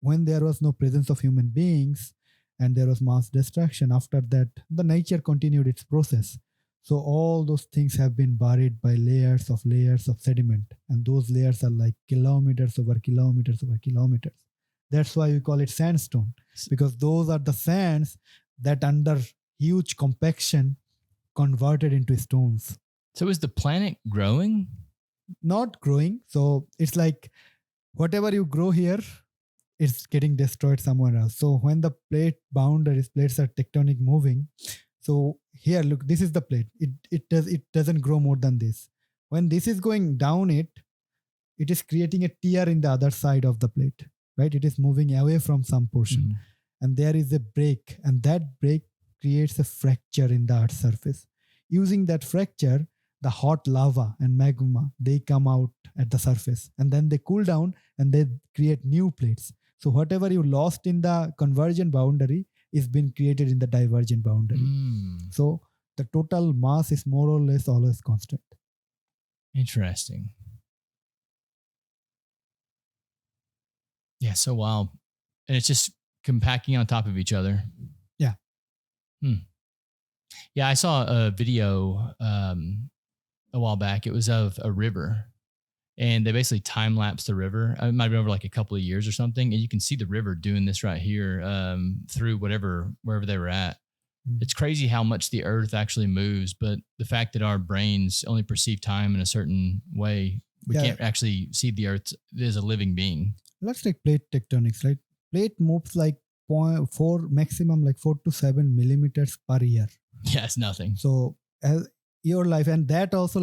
C: when there was no presence of human beings and there was mass destruction, after that, the nature continued its process. So all those things have been buried by layers of sediment. And those layers are like kilometers over kilometers over kilometers. That's why we call it sandstone, because those are the sands that under huge compaction converted into stones.
B: So is the planet growing?
C: Not growing. So it's like whatever you grow here, it's getting destroyed somewhere else. So when the plates are tectonic moving. So here, look, this is the plate. It doesn't grow more than this. When this is going down it is creating a tear in the other side of the plate, right? It is moving away from some portion. And there is a break. And that break creates a fracture in the Earth's surface. Using that fracture, the hot lava and magma, they come out at the surface. And then they cool down and they create new plates. So whatever you lost in the convergent boundary is being created in the divergent boundary. So the total mass is more or less always constant.
B: Interesting. Yeah, so wild. And it's just compacting on top of each other.
C: Yeah.
B: Yeah, I saw a video a while back. It was of a river. And they basically time-lapsed the river. It might have been over like a couple of years or something. And you can see the river doing this right here through wherever they were at. It's crazy how much the earth actually moves. But the fact that our brains only perceive time in a certain way, we can't actually see the earth as a living being.
C: Let's take plate tectonics, right? Plate moves like 4 to 7 millimeters per year.
B: Yeah, it's nothing.
C: So as your life, and that also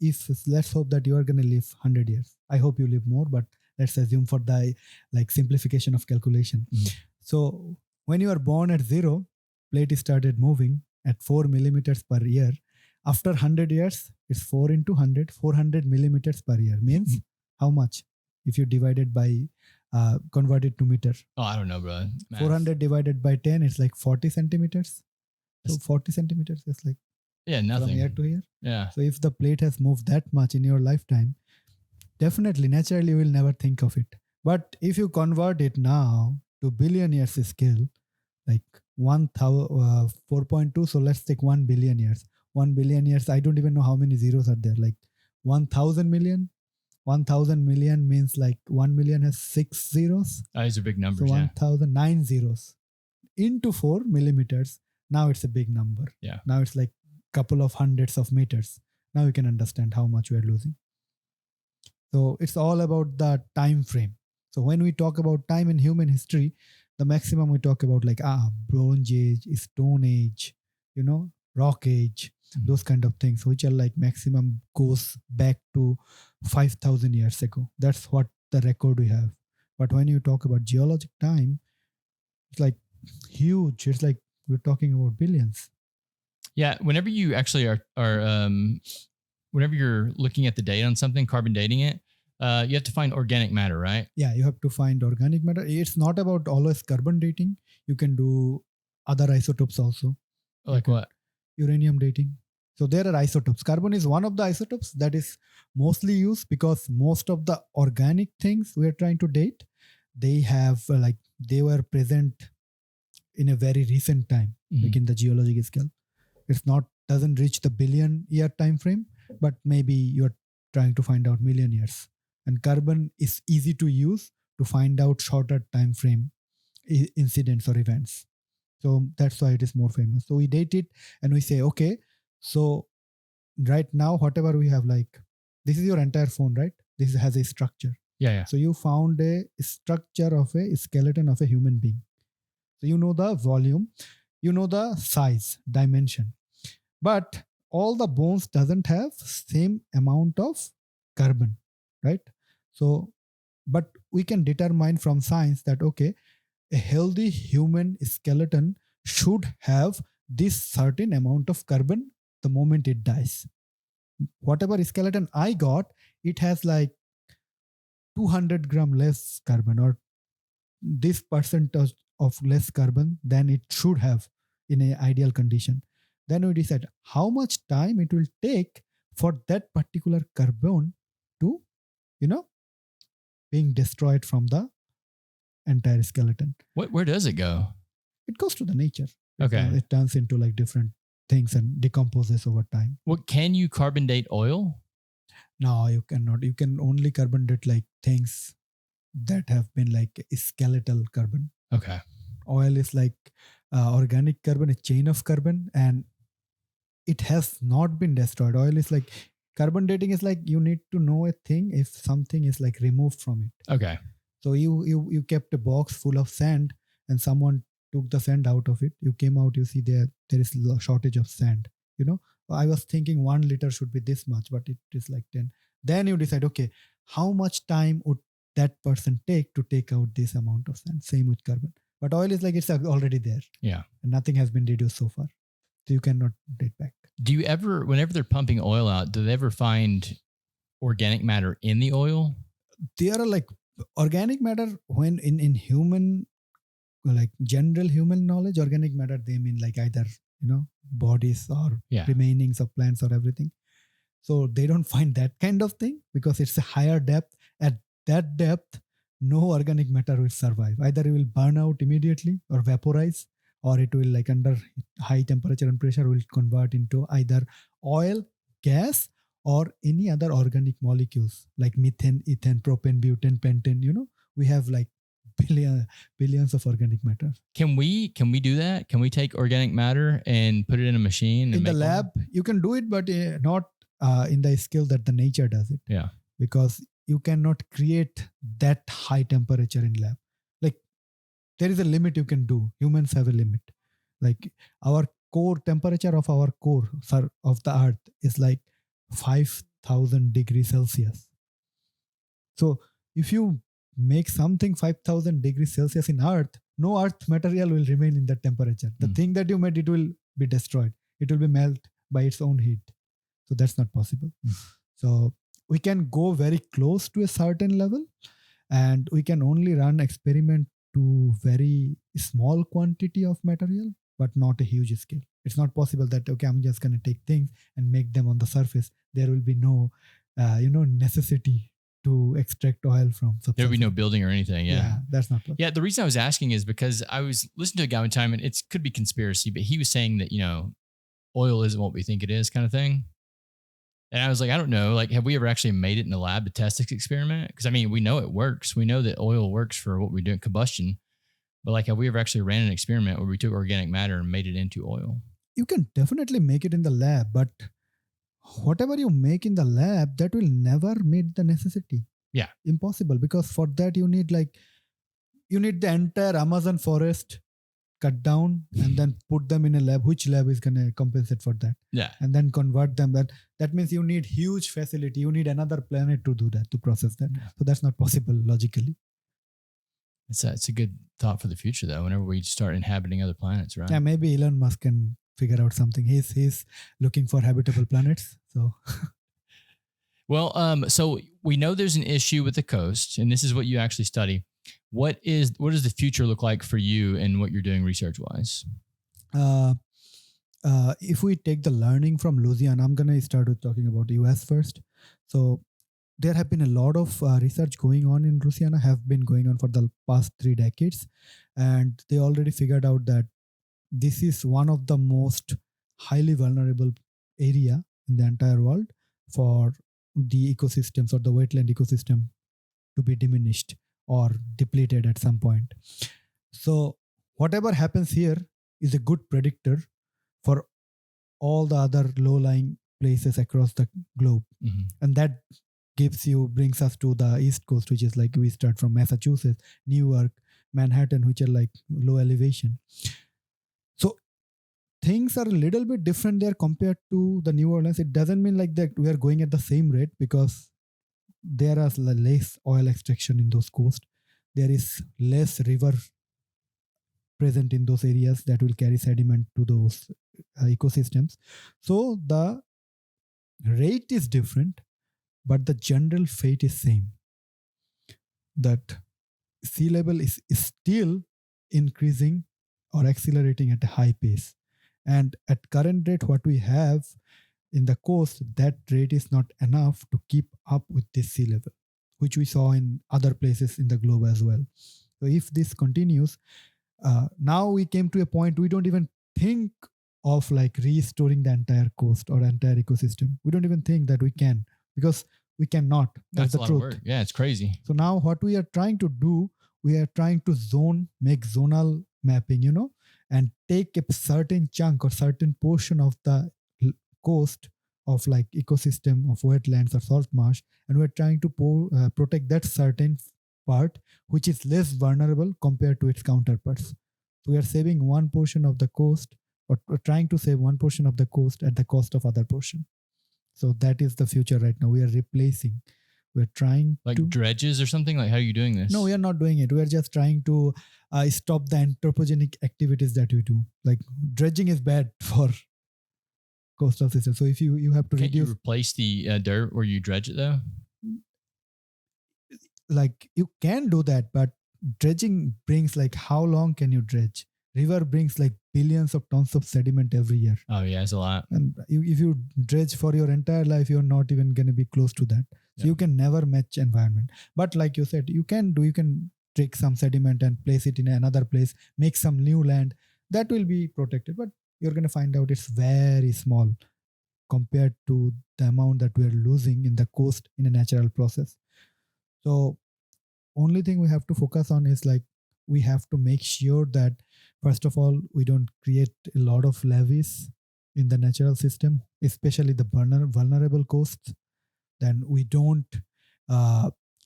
C: if let's hope that you are going to live 100 years. I hope you live more, but let's assume for the simplification of calculation. So when you are born at 0, plate started moving at 4 millimeters per year. After 100 years, it's 4 into 100, 400 millimeters per year. Means how much? If you divide it by, convert it to meter.
B: Oh, I don't know, bro. Math.
C: 400 divided by 10, it's like 40 centimeters. So 40 centimeters is like
B: nothing.
C: From here to here.
B: Yeah.
C: So if the plate has moved that much in your lifetime, Definitely, naturally, you will never think of it. But if you convert it now to billion years scale, like 4.2, so let's take 1 billion years. 1 billion years, I don't even know how many zeros are there. Like 1,000 million? 1,000 million means like 1 million has 6 zeros.
B: These are big
C: So
B: numbers, yeah.
C: 1,009 zeros into 4 millimeters. Now it's a big number.
B: Yeah.
C: Now it's like couple of hundreds of meters. Now you can understand how much we are losing. So it's all about the time frame. So when we talk about time in human history, the maximum we talk about like Bronze Age, Stone Age, Rock Age, those kind of things, which are like maximum goes back to 5,000 years ago. That's what the record we have. But when you talk about geologic time, it's like huge. It's like we're talking about billions.
B: Yeah. Whenever you actually are whenever you're looking at the data on something, carbon dating it, you have to find organic matter, right?
C: Yeah, you have to find organic matter. It's not about always carbon dating. You can do other isotopes also.
B: Like what?
C: Uranium dating. So there are isotopes. Carbon is one of the isotopes that is mostly used because most of the organic things we are trying to date, they have they were present in a very recent time, like in the geologic scale. It's doesn't reach the billion year time frame, but maybe you're trying to find out million years. And carbon is easy to use to find out shorter time frame incidents or events. So that's why it is more famous. So we date it and we say, okay, so right now, whatever we have, like this is your entire phone, right? This has a structure.
B: Yeah.
C: So you found a structure of a skeleton of a human being. So you know the volume, you know the size, dimension, but all the bones doesn't have same amount of carbon, right? So, but we can determine from science that, okay, a healthy human skeleton should have this certain amount of carbon the moment it dies. Whatever skeleton I got, it has like 200 gram less carbon or this percentage of less carbon than it should have in an ideal condition. Then we decide how much time it will take for that particular carbon to, being destroyed from the entire skeleton.
B: Where does it go?
C: It goes to the nature.
B: Okay.
C: It turns into like different things and decomposes over time.
B: What can you carbon date oil?
C: No, you cannot. You can only carbon date like things that have been like skeletal carbon.
B: Okay.
C: Oil is like organic carbon, a chain of carbon, and it has not been destroyed. Oil is like carbon dating is like you need to know a thing if something is like removed from it.
B: Okay.
C: So you kept a box full of sand and someone took the sand out of it. You came out, you see there is a shortage of sand. I was thinking 1 liter should be this much, but it is like 10. Then you decide, okay, how much time would that person take to take out this amount of sand? Same with carbon. But oil is like it's already there.
B: Yeah.
C: And nothing has been reduced so far. So you cannot date back.
B: Do you ever, whenever they're pumping oil out, do they ever find organic matter in the oil?
C: There are like organic matter when in human, like general human knowledge, organic matter, they mean like either, bodies or remainings of plants or everything. So they don't find that kind of thing because it's a higher depth. At that depth, no organic matter will survive. Either it will burn out immediately or vaporize, or it will like under high temperature and pressure will convert into either oil, gas, or any other organic molecules like methane, ethane, propane, butane, pentane. We have like billions of organic matter.
B: Can we do that? Can we take organic matter and put it in a machine?
C: In the lab, you can do it, but not in the scale that the nature does it.
B: Yeah.
C: Because you cannot create that high temperature in lab. Like there is a limit you can do. Humans have a limit. Like our core temperature of our core of the earth is like 5,000 degrees Celsius. So if you make something 5,000 degrees Celsius in earth, no earth material will remain in that temperature. The thing that you made, it will be destroyed. It will be melted by its own heat. So that's not possible. So we can go very close to a certain level and we can only run experiment to very small quantity of material, but not a huge scale. It's not possible that, okay, I'm just going to take things and make them on the surface. There will be no, necessity to extract oil from subsurface.
B: There would be no building or anything. Yeah.
C: That's not possible.
B: Yeah. The reason I was asking is because I was listening to a guy one time, and it could be conspiracy, but he was saying that, oil isn't what we think it is, kind of thing. And I was like, I don't know. Like, have we ever actually made it in the lab to test this experiment? Because we know it works. We know that oil works for what we do in combustion. But like, have we ever actually ran an experiment where we took organic matter and made it into oil?
C: You can definitely make it in the lab, but whatever you make in the lab, that will never meet the necessity.
B: Yeah.
C: Impossible, because for that you need the entire Amazon forest cut down and then put them in a lab. Which lab is going to compensate for that?
B: Yeah.
C: And then convert them. That means you need huge facility. You need another planet to do that, to process that.
B: Yeah.
C: So that's not possible logically.
B: It's a good thought for the future, though, whenever we start inhabiting other planets, right?
C: Yeah, maybe Elon Musk can figure out something. He's looking for habitable planets. So
B: well, so we know there's an issue with the coast, and this is what you actually study. What does the future look like for you and what you're doing research-wise?
C: If we take the learning from Louisiana, I'm going to start with talking about US first. So there have been a lot of research going on in Louisiana, have been going on for the past 3 decades. And they already figured out that this is one of the most highly vulnerable area in the entire world for the ecosystems or the wetland ecosystem to be diminished or depleted at some point. So whatever happens here is a good predictor for all the other low-lying places across the globe.
B: Mm-hmm.
C: And that brings us to the East Coast, which is like we start from Massachusetts, New York, Manhattan, which are like low elevation. So things are a little bit different there compared to the New Orleans. It doesn't mean like that we are going at the same rate, because there is less oil extraction in those coasts. There is less river present in those areas that will carry sediment to those ecosystems. So the rate is different, but the general fate is same. That sea level is still increasing or accelerating at a high pace. And at current rate, what we have in the coast, that rate is not enough to keep up with this sea level, which we saw in other places in the globe as well. So if this continues, now we came to a point we don't even think of like restoring the entire coast or entire ecosystem. We don't even think that we can, because we cannot. That's the truth.
B: Yeah, it's crazy.
C: So now what we are trying to do, we are trying to make zonal mapping, and take a certain chunk or certain portion of the coast of like ecosystem of wetlands or salt marsh, and we're trying to protect that certain part which is less vulnerable compared to its counterparts. So we are saving one portion of the coast, or trying to save one portion of the coast at the cost of other portion. So that is the future right now. We are replacing. We're trying
B: to dredges or something. Like, how are you doing this?
C: No, we are not doing it. We are just trying to stop the anthropogenic activities that we do. Like dredging is bad for coastal system. So if you have to
B: Can't
C: reduce,
B: you replace the dirt where you dredge it though?
C: Like you can do that, but dredging brings like, how long can you dredge? River brings like billions of tons of sediment every year.
B: Oh yeah, it's a lot.
C: And if you dredge for your entire life, you're not even going to be close to that. So you can never match environment. But like you said, you can take some sediment and place it in another place, make some new land. That will be protected. But you're going to find out it's very small compared to the amount that we're losing in the coast in a natural process. So only thing we have to focus on is like, we have to make sure that, first of all, we don't create a lot of levees in the natural system, especially the vulnerable coasts. Then we don't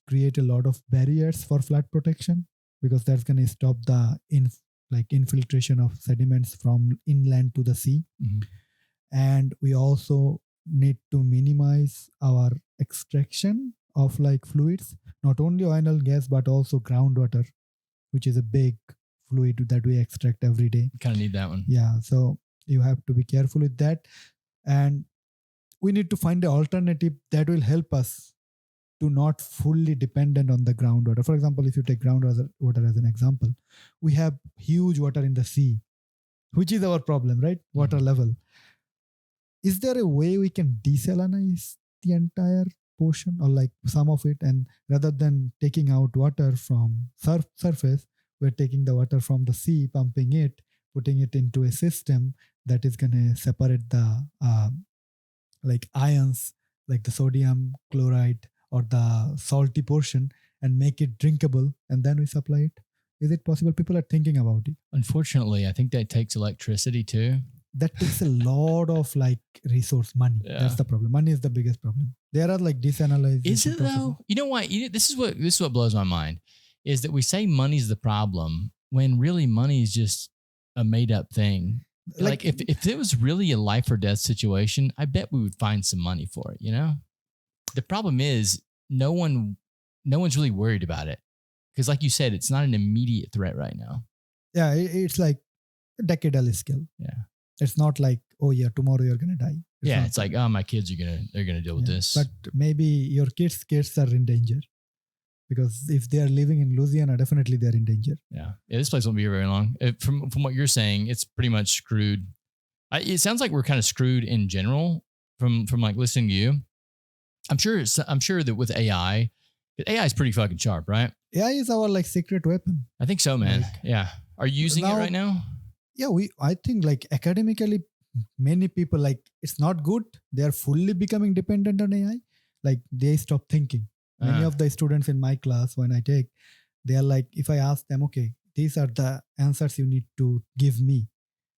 C: create a lot of barriers for flood protection, because that's going to stop the infiltration of sediments from inland to the sea.
B: Mm-hmm.
C: And we also need to minimize our extraction of like fluids, not only oil and gas, but also groundwater, which is a big fluid that we extract every day.
B: Kind of need that one.
C: Yeah. So you have to be careful with that. And we need to find an alternative that will help us to not fully dependent on the groundwater. For example, if you take groundwater as an example, we have huge water in the sea, which is our problem, right? Water level. Is there a way we can desalinize the entire portion or like some of it, and rather than taking out water from surface, we're taking the water from the sea, pumping it, putting it into a system that is going to separate the like ions, like the sodium chloride or the salty portion, and make it drinkable, and then we supply it. Is it possible? People are thinking about it.
B: Unfortunately, I think that takes electricity too.
C: That takes a lot of like resource money.
B: Yeah.
C: That's the problem. Money is the biggest problem. There are like desalination.
B: Is it though? You know what? This is what blows my mind, is that we say money's the problem when really money is just a made up thing. Like if it was really a life or death situation, I bet we would find some money for it. You know, the problem is no one's really worried about it because, like you said, it's not an immediate threat right now.
C: Yeah, it's like a decadal scale.
B: Yeah,
C: it's not like, oh yeah, tomorrow you're gonna die.
B: It's like, oh, my kids they're gonna deal with this.
C: But maybe your kids are in danger. Because if they are living in Louisiana, definitely they're in danger.
B: Yeah, this place won't be here very long. From what you're saying, it's pretty much screwed. It sounds like we're kind of screwed in general from like listening to you. I'm sure that with AI is pretty fucking sharp, right?
C: AI is our like secret weapon.
B: I think so, man. Yeah. Are you using it right now?
C: Yeah, I think like academically, many people like it's not good. They are fully becoming dependent on AI. Like they stop thinking. Many of the students in my class, when I take, they are like, if I ask them, okay, these are the answers you need to give me.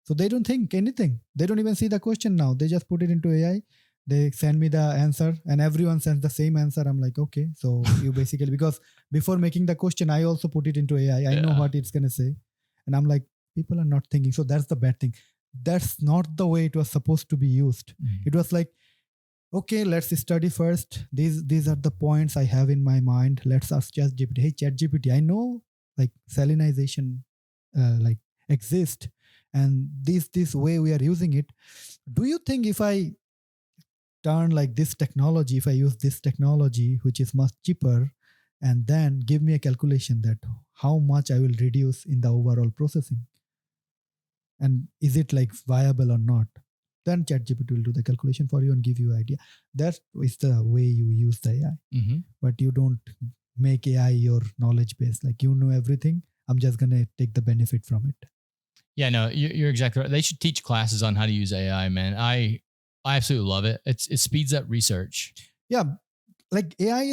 C: So they don't think anything. They don't even see the question now. They just put it into AI. They send me the answer and everyone sends the same answer. I'm like, okay, so you basically, because before making the question, I also put it into AI. I know what it's going to say. And I'm like, people are not thinking. So that's the bad thing. That's not the way it was supposed to be used. Mm-hmm. It was like, okay, let's study first. These are the points I have in my mind. Let's ask ChatGPT. Hey, ChatGPT, I know like salinization like exists, and this way we are using it. Do you think if I turn like this technology, if I use this technology, which is much cheaper, and then give me a calculation that how much I will reduce in the overall processing, and is it like viable or not? Then ChatGPT will do the calculation for you and give you an idea. That is the way you use the AI. Mm-hmm. But you don't make AI your knowledge base. Like you know everything. I'm just going to take the benefit from it.
B: Yeah, no, you're exactly right. They should teach classes on how to use AI, man. I absolutely love it. It speeds up research.
C: Yeah. Like AI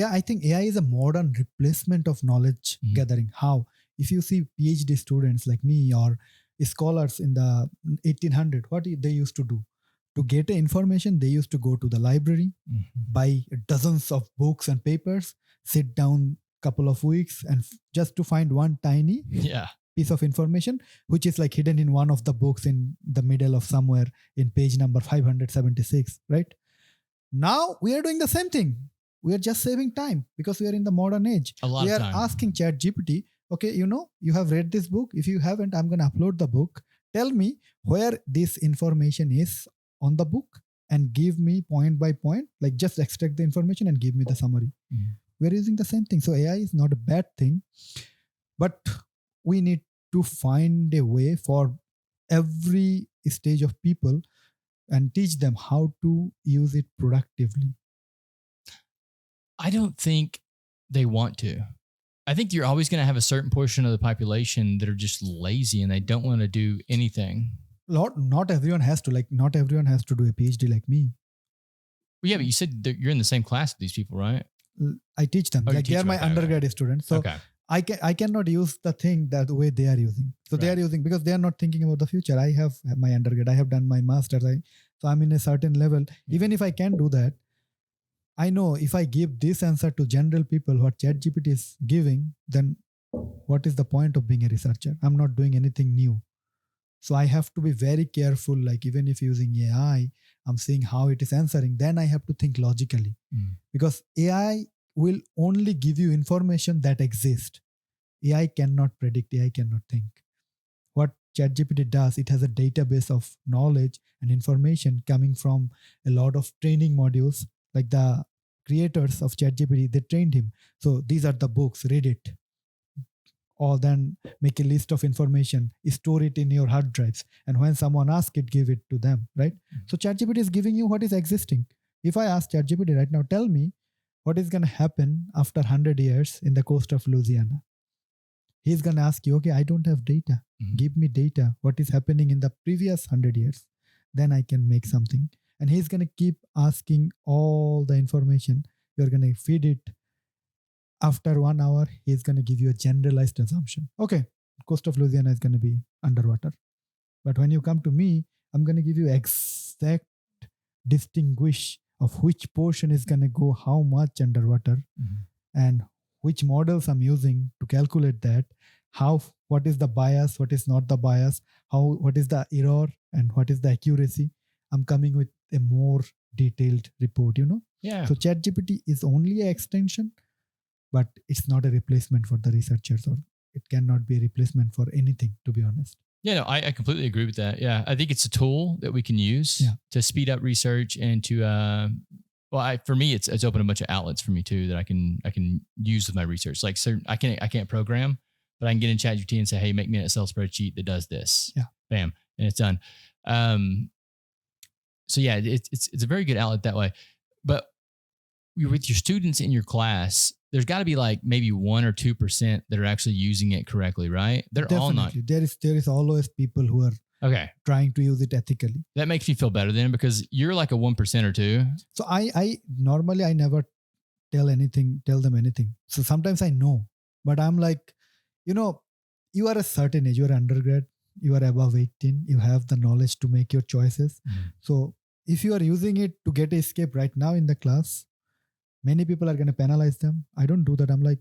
C: I think AI is a modern replacement of knowledge gathering. How? If you see PhD students like me or scholars in the 1800, what they used to do to get information, they used to go to the library, buy dozens of books and papers, sit down couple of weeks and just to find one tiny piece of information, which is like hidden in one of the books in the middle of somewhere in page number 576, right? Now we are doing the same thing. We are just saving time because we are in the modern age. We are asking ChatGPT, okay, you have read this book. If you haven't, I'm going to upload the book. Tell me where this information is on the book and give me point by point, like just extract the information and give me the summary. We're using the same thing. So AI is not a bad thing, but we need to find a way for every stage of people and teach them how to use it productively.
B: I don't think they want to. I think you're always going to have a certain portion of the population that are just lazy and they don't want to do anything.
C: Not everyone has to. Like, not everyone has to do a PhD like me.
B: Well, yeah, but you said that you're in the same class with these people, right?
C: I teach them. Like they are my undergrad students. So I cannot use the thing that way they are using. So they are using because they are not thinking about the future. I have my undergrad. I have done my master's. So I'm in a certain level. Even if I can do that, I know if I give this answer to general people, what ChatGPT is giving, then what is the point of being a researcher? I'm not doing anything new. So I have to be very careful. Like even if using AI, I'm seeing how it is answering. Then I have to think logically because AI will only give you information that exists. AI cannot predict. AI cannot think. What ChatGPT does, it has a database of knowledge and information coming from a lot of training modules. Like the creators of ChatGPT, they trained him. So these are the books, read it. Or then make a list of information, store it in your hard drives. And when someone asks it, give it to them, right? So ChatGPT is giving you what is existing. If I ask ChatGPT right now, tell me what is going to happen after 100 years in the coast of Louisiana. He's going to ask you, okay, I don't have data.
B: Mhm.
C: Give me data. What is happening in the previous 100 years? Then I can make something. And he's going to keep asking all the information. You're going to feed it. After 1 hour, he's going to give you a generalized assumption. Okay, coast of Louisiana is going to be underwater. But when you come to me, I'm going to give you exact distinguish of which portion is going to go how much underwater and which models I'm using to calculate that, what is the bias, what is not the bias, what is the error and what is the accuracy. I'm coming with a more detailed report,
B: Yeah.
C: So ChatGPT is only an extension, but it's not a replacement for the researchers, or it cannot be a replacement for anything, to be honest.
B: Yeah, no, I completely agree with that. Yeah, I think it's a tool that we can use to speed up research and to, for me, it's opened a bunch of outlets for me too that I can use with my research. Like, so I can't program, but I can get in ChatGPT and say, hey, make me an Excel spreadsheet that does this.
C: Yeah,
B: bam, and it's done. So yeah, it's a very good outlet that way. But with your students in your class, there's got to be like maybe 1 or 2% that are actually using it correctly, right? They're
C: definitely
B: all not.
C: There is always people who are trying to use it ethically.
B: That makes me feel better then, because you're like a 1% or 2.
C: So I normally I never tell them anything. So sometimes I know, but I'm like, you are a certain age, you are undergrad, you are above 18, you have the knowledge to make your choices. So if you are using it to get escape right now in the class, many people are going to penalize them. I don't do that. I'm like,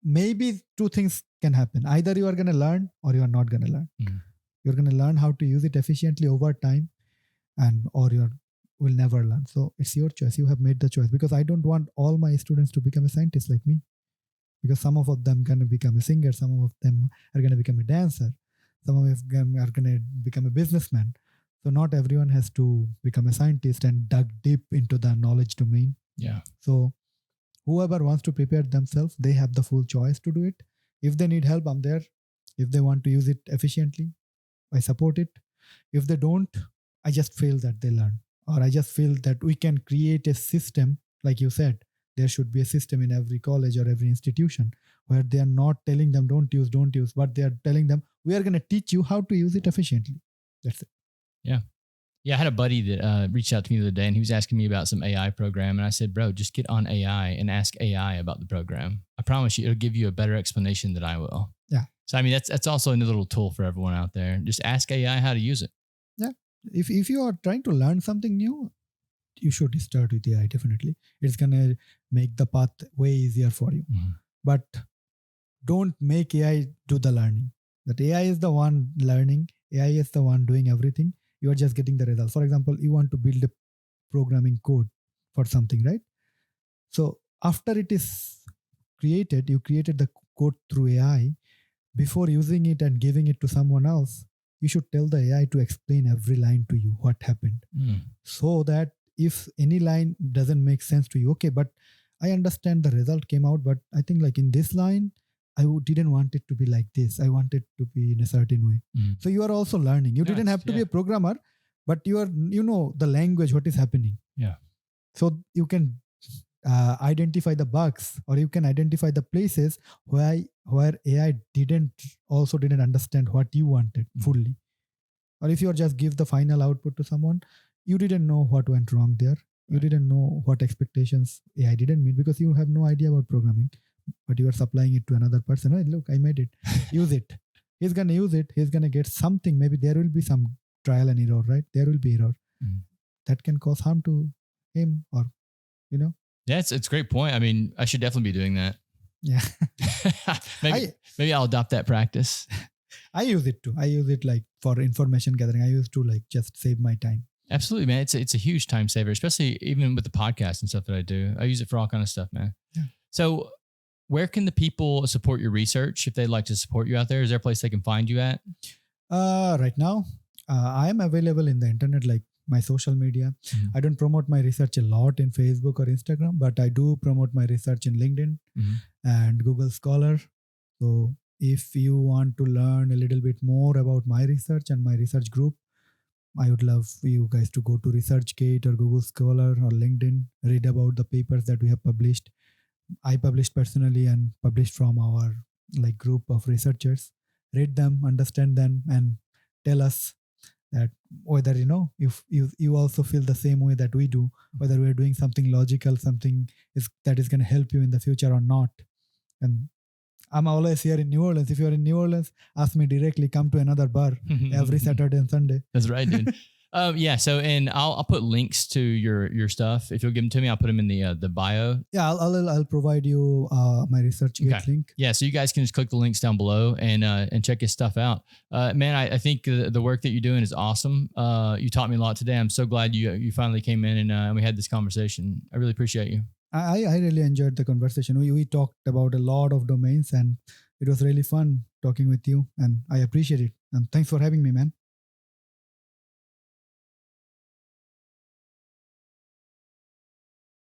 C: maybe 2 things can happen. Either you are going to learn or you are not going to learn. You're going to learn how to use it efficiently over time, or you will never learn. So it's your choice. You have made the choice, because I don't want all my students to become a scientist like me, because some of them are going to become a singer. Some of them are going to become a dancer. Some of them are going to become a businessman. So not everyone has to become a scientist and dug deep into the knowledge domain.
B: Yeah.
C: So whoever wants to prepare themselves, they have the full choice to do it. If they need help, I'm there. If they want to use it efficiently, I support it. If they don't, I just feel that they learn. Or I just feel that we can create a system, like you said, there should be a system in every college or every institution where they are not telling them don't use, but they are telling them, we are going to teach you how to use it efficiently. That's it.
B: Yeah. Yeah, I had a buddy that reached out to me the other day, and he was asking me about some AI program. And I said, bro, just get on AI and ask AI about the program. I promise you, it'll give you a better explanation than I will.
C: Yeah.
B: So, I mean, that's also another little tool for everyone out there. Just ask AI how to use it.
C: Yeah. If you are trying to learn something new, you should start with AI, definitely. It's going to make the path way easier for you. But don't make AI do the learning. That AI is the one learning. AI is the one doing everything. You are just getting the results. For example, you want to build a programming code for something, right? So after it is created, you created the code through AI. Before using it and giving it to someone else, you should tell the AI to explain every line to you, what happened. So that if any line doesn't make sense to you, okay, but I understand the result came out, but I think like in this line, I didn't want it to be like this. I want it to be in a certain way. So you are also learning. You didn't have to be a programmer, but you know the language, what is happening.
B: Yeah.
C: So you can identify the bugs, or you can identify the places where AI didn't understand what you wanted fully. Or if you just give the final output to someone, you didn't know what went wrong there. You didn't know what expectations AI didn't meet, because you have no idea about programming. But you are supplying it to another person. Hey, look, I made it. Use it. He's going to use it. He's going to get something. Maybe there will be some trial and error, right? There will be error. That can cause harm to him, or,
B: Yeah, it's a great point. I mean, I should definitely be doing that.
C: Yeah.
B: maybe I'll adopt that practice.
C: I use it too. I use it like for information gathering. I used to like just save my time.
B: Absolutely, man. It's a huge time saver, especially even with the podcast and stuff that I do. I use it for all kind of stuff, man.
C: Yeah.
B: So where can the people support your research if they'd like to support you out there? Is there a place they can find you at?
C: Right now, I am available in the internet, like my social media. I don't promote my research a lot in Facebook or Instagram, but I do promote my research in LinkedIn and Google Scholar. So if you want to learn a little bit more about my research and my research group, I would love you guys to go to ResearchGate or Google Scholar or LinkedIn, read about the papers that we have published. I published personally and published from our like group of researchers. Read them, understand them, and tell us that whether if you also feel the same way that we do, whether we're doing something logical, something that is going to help you in the future or not. And I'm always here in New Orleans. If you're in New Orleans, ask me directly. Come to another bar every Saturday and Sunday.
B: That's right, dude. Yeah. So, and I'll put links to your stuff. If you'll give them to me, I'll put them in the bio.
C: Yeah, I'll provide you my ResearchGate link.
B: Yeah, so you guys can just click the links down below and check his stuff out. Man, I think the work that you're doing is awesome. You taught me a lot today. I'm so glad you finally came in and we had this conversation. I really appreciate you.
C: I really enjoyed the conversation. We talked about a lot of domains, and it was really fun talking with you, and I appreciate it. And thanks for having me, man.